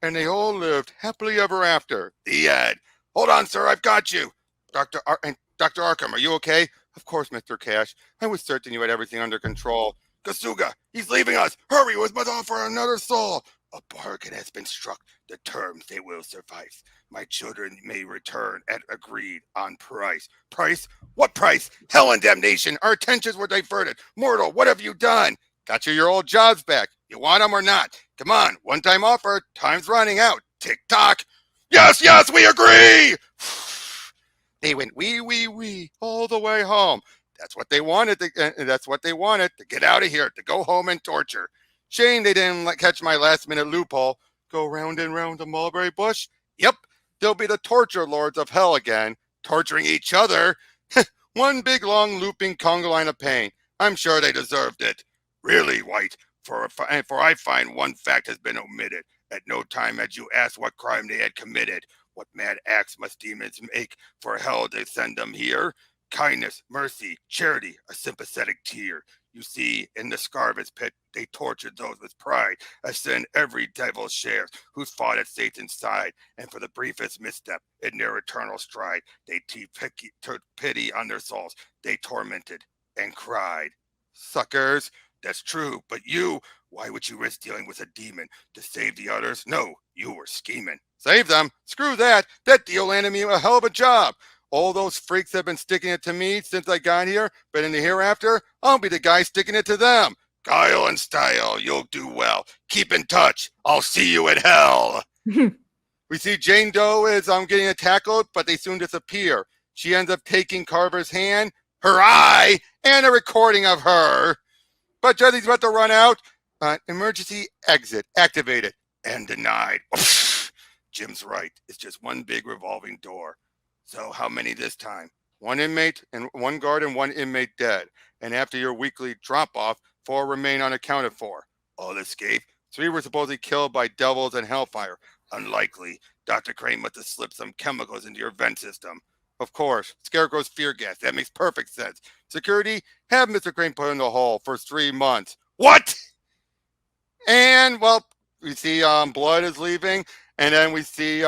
And they all lived happily ever after. The end. Hold on, sir. I've got you. Dr. Arkham, are you okay? Of course, Mr. Cash. I was certain you had everything under control. Kasuga, he's leaving us. Hurry, we must offer another soul. A bargain has been struck. The terms they will suffice. My children may return at agreed on price. Price? What price? Hell and damnation. Our attentions were diverted. Mortal, what have you done? Got you your old jobs back. You want them or not? Come on, one-time offer. Time's running out. Tick-tock. Yes, yes, we agree! They went wee all the way home. That's what they wanted. That's what they wanted, to get out of here, to go home and torture. Shame they didn't catch my last-minute loophole. Go round and round the mulberry bush? Yep, they'll be the torture lords of hell again, torturing each other. One big, long, looping conga line of pain. I'm sure they deserved it. Really, White, for I find one fact has been omitted. At no time had you asked what crime they had committed. What mad acts must demons make for hell to send them here? Kindness, mercy, charity, a sympathetic tear. You see, in the Scarvis pit, they tortured those with pride, a sin every devil shares, who's fought at Satan's side, and for the briefest misstep in their eternal stride, they took pity on their souls. They tormented and cried. Suckers, that's true, but you, why would you risk dealing with a demon to save the others? No, you were scheming. Save them? Screw that. That deal landed me a hell of a job. All those freaks have been sticking it to me since I got here, but in the hereafter, I'll be the guy sticking it to them. Guile and style, you'll do well. Keep in touch. I'll see you at hell. We see Jane Doe is getting tackled, but they soon disappear. She ends up taking Carver's hand, her eye, and a recording of her. But just as he's about to run out, emergency exit activated and denied. Jim's right. It's just one big revolving door. So how many this time? One inmate and one guard and one inmate dead. And after your weekly drop-off, 4 remain unaccounted for. All escaped. 3 were supposedly killed by devils and hellfire. Unlikely. Dr. Crane must have slipped some chemicals into your vent system. Of course, Scarecrow's fear gas. That makes perfect sense. Security, have Mr. Crane put in the hole for 3 months. What? And, well, we see Blood is leaving. And then we see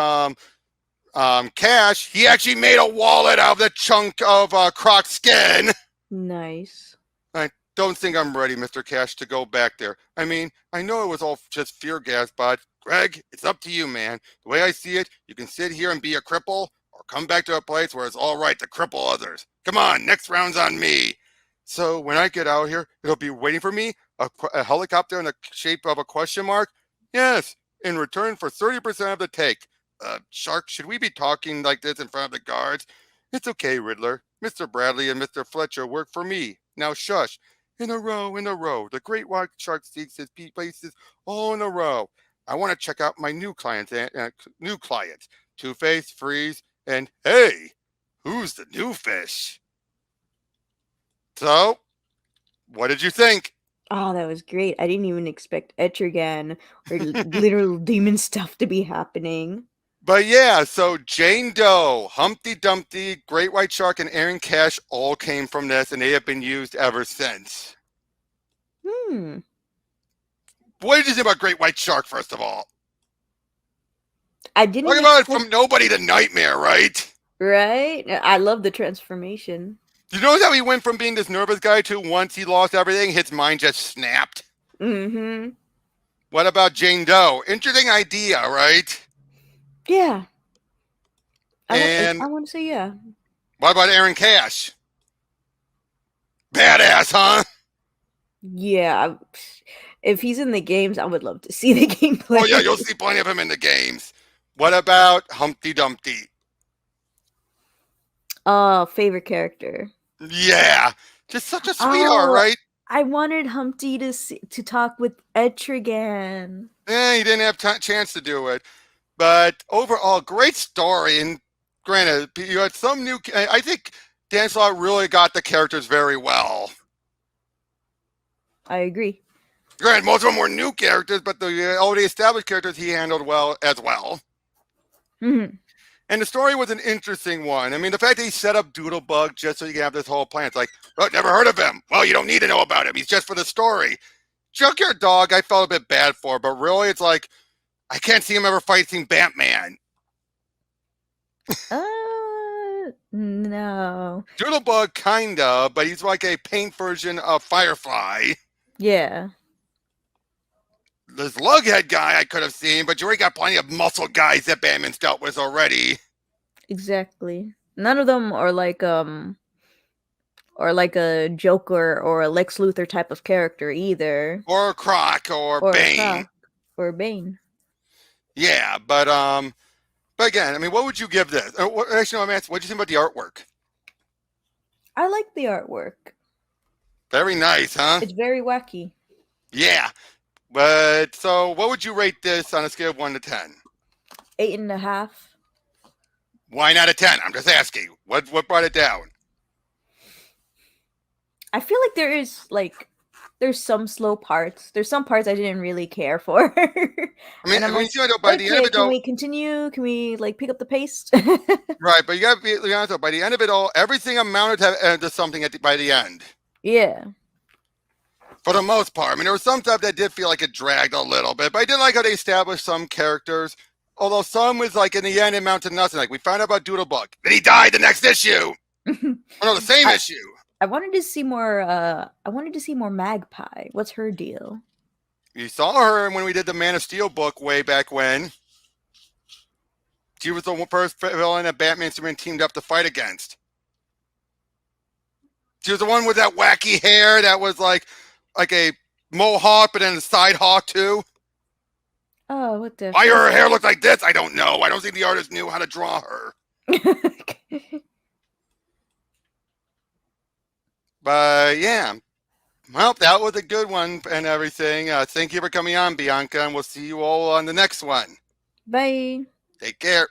Cash. He actually made a wallet out of the chunk of Croc's skin. Nice. I don't think I'm ready, Mr. Cash, to go back there. I mean, I know it was all just fear gas, but Greg, it's up to you, man. The way I see it, you can sit here and be a cripple, or come back to a place where it's all right to cripple others. Come on, next round's on me. So when I get out here, it'll be waiting for me, a helicopter in the shape of a question mark? Yes, in return for 30% of the take. Shark, should we be talking like this in front of the guards? It's okay, Riddler. Mr. Bradley and Mr. Fletcher work for me. Now shush. In a row, the great white shark seeks his places all in a row. I want to check out my new clients. Two-Face, Freeze, and hey, who's the new fish? So, what did you think? Oh, that was great. I didn't even expect Etrigan or literal demon stuff to be happening. But yeah, so Jane Doe, Humpty Dumpty, Great White Shark, and Aaron Cash all came from this, and they have been used ever since. What did you think about Great White Shark, first of all? I didn't talk about it from nobody to nightmare, right? Right? I love the transformation. You notice how he went from being this nervous guy to once he lost everything, his mind just snapped? Mm-hmm. What about Jane Doe? Interesting idea, right? Yeah. And I want to say yeah. What about Aaron Cash? Badass, huh? Yeah. If he's in the games, I would love to see the gameplay. Oh, yeah, you'll see plenty of him in the games. What about Humpty Dumpty? Favorite character. Yeah. Just such a sweetheart, right? I wanted Humpty to talk with Etrigan. He didn't have chance to do it. But overall, great story. And granted, you had some new... I think Dan Slott really got the characters very well. I agree. Granted, most of them were new characters, but the already established characters he handled well as well. Mm-hmm. And the story was an interesting one. I mean, the fact that he set up Doodlebug just so you can have this whole plan. It's like, oh, never heard of him. Well, you don't need to know about him. He's just for the story. Junkyard Dog, I felt a bit bad for, but really, it's like, I can't see him ever fighting Batman. No. Doodlebug, kinda, but he's like a paint version of Firefly. Yeah. This Lughead guy I could have seen, but you already got plenty of muscle guys that Batman's dealt with already. Exactly. None of them are like or like a Joker or a Lex Luthor type of character either, Or Croc or or a Bane. Croc or Bane. Yeah, but again, I mean, what would you give this? Actually, no, I'm asking, what do you think about the artwork? I like the artwork. Very nice, huh? It's very wacky. Yeah. But so, what would you rate this on a scale of 1 to 10? 8.5. Why not a 10? I'm just asking. What brought it down? I feel like there's some slow parts. There's some parts I didn't really care for. I mean, And I'm when you like, see it, though, by the end of okay, it, can though, we continue? Can we like pick up the pace? right? But you got to be honest, though, by the end of it all, everything amounted to something by the end. Yeah. For the most part. I mean, there was some stuff that did feel like it dragged a little bit, but I did like how they established some characters. Although some was like in the end, it amounted to nothing. Like we found out about Doodlebug, then he died the next issue. Oh no, the same I, issue. I wanted to see more. I wanted to see more Magpie. What's her deal? You saw her when we did the Man of Steel book way back when. She was the first villain that Batman and Superman teamed up to fight against. She was the one with that wacky hair that was like a mohawk, but then a side hawk too. Oh, what the? Why her hair looked like this? I don't know. I don't think the artist knew how to draw her. But yeah, well, that was a good one and everything. Thank you for coming on, Bianca, and we'll see you all on the next one. Bye. Take care.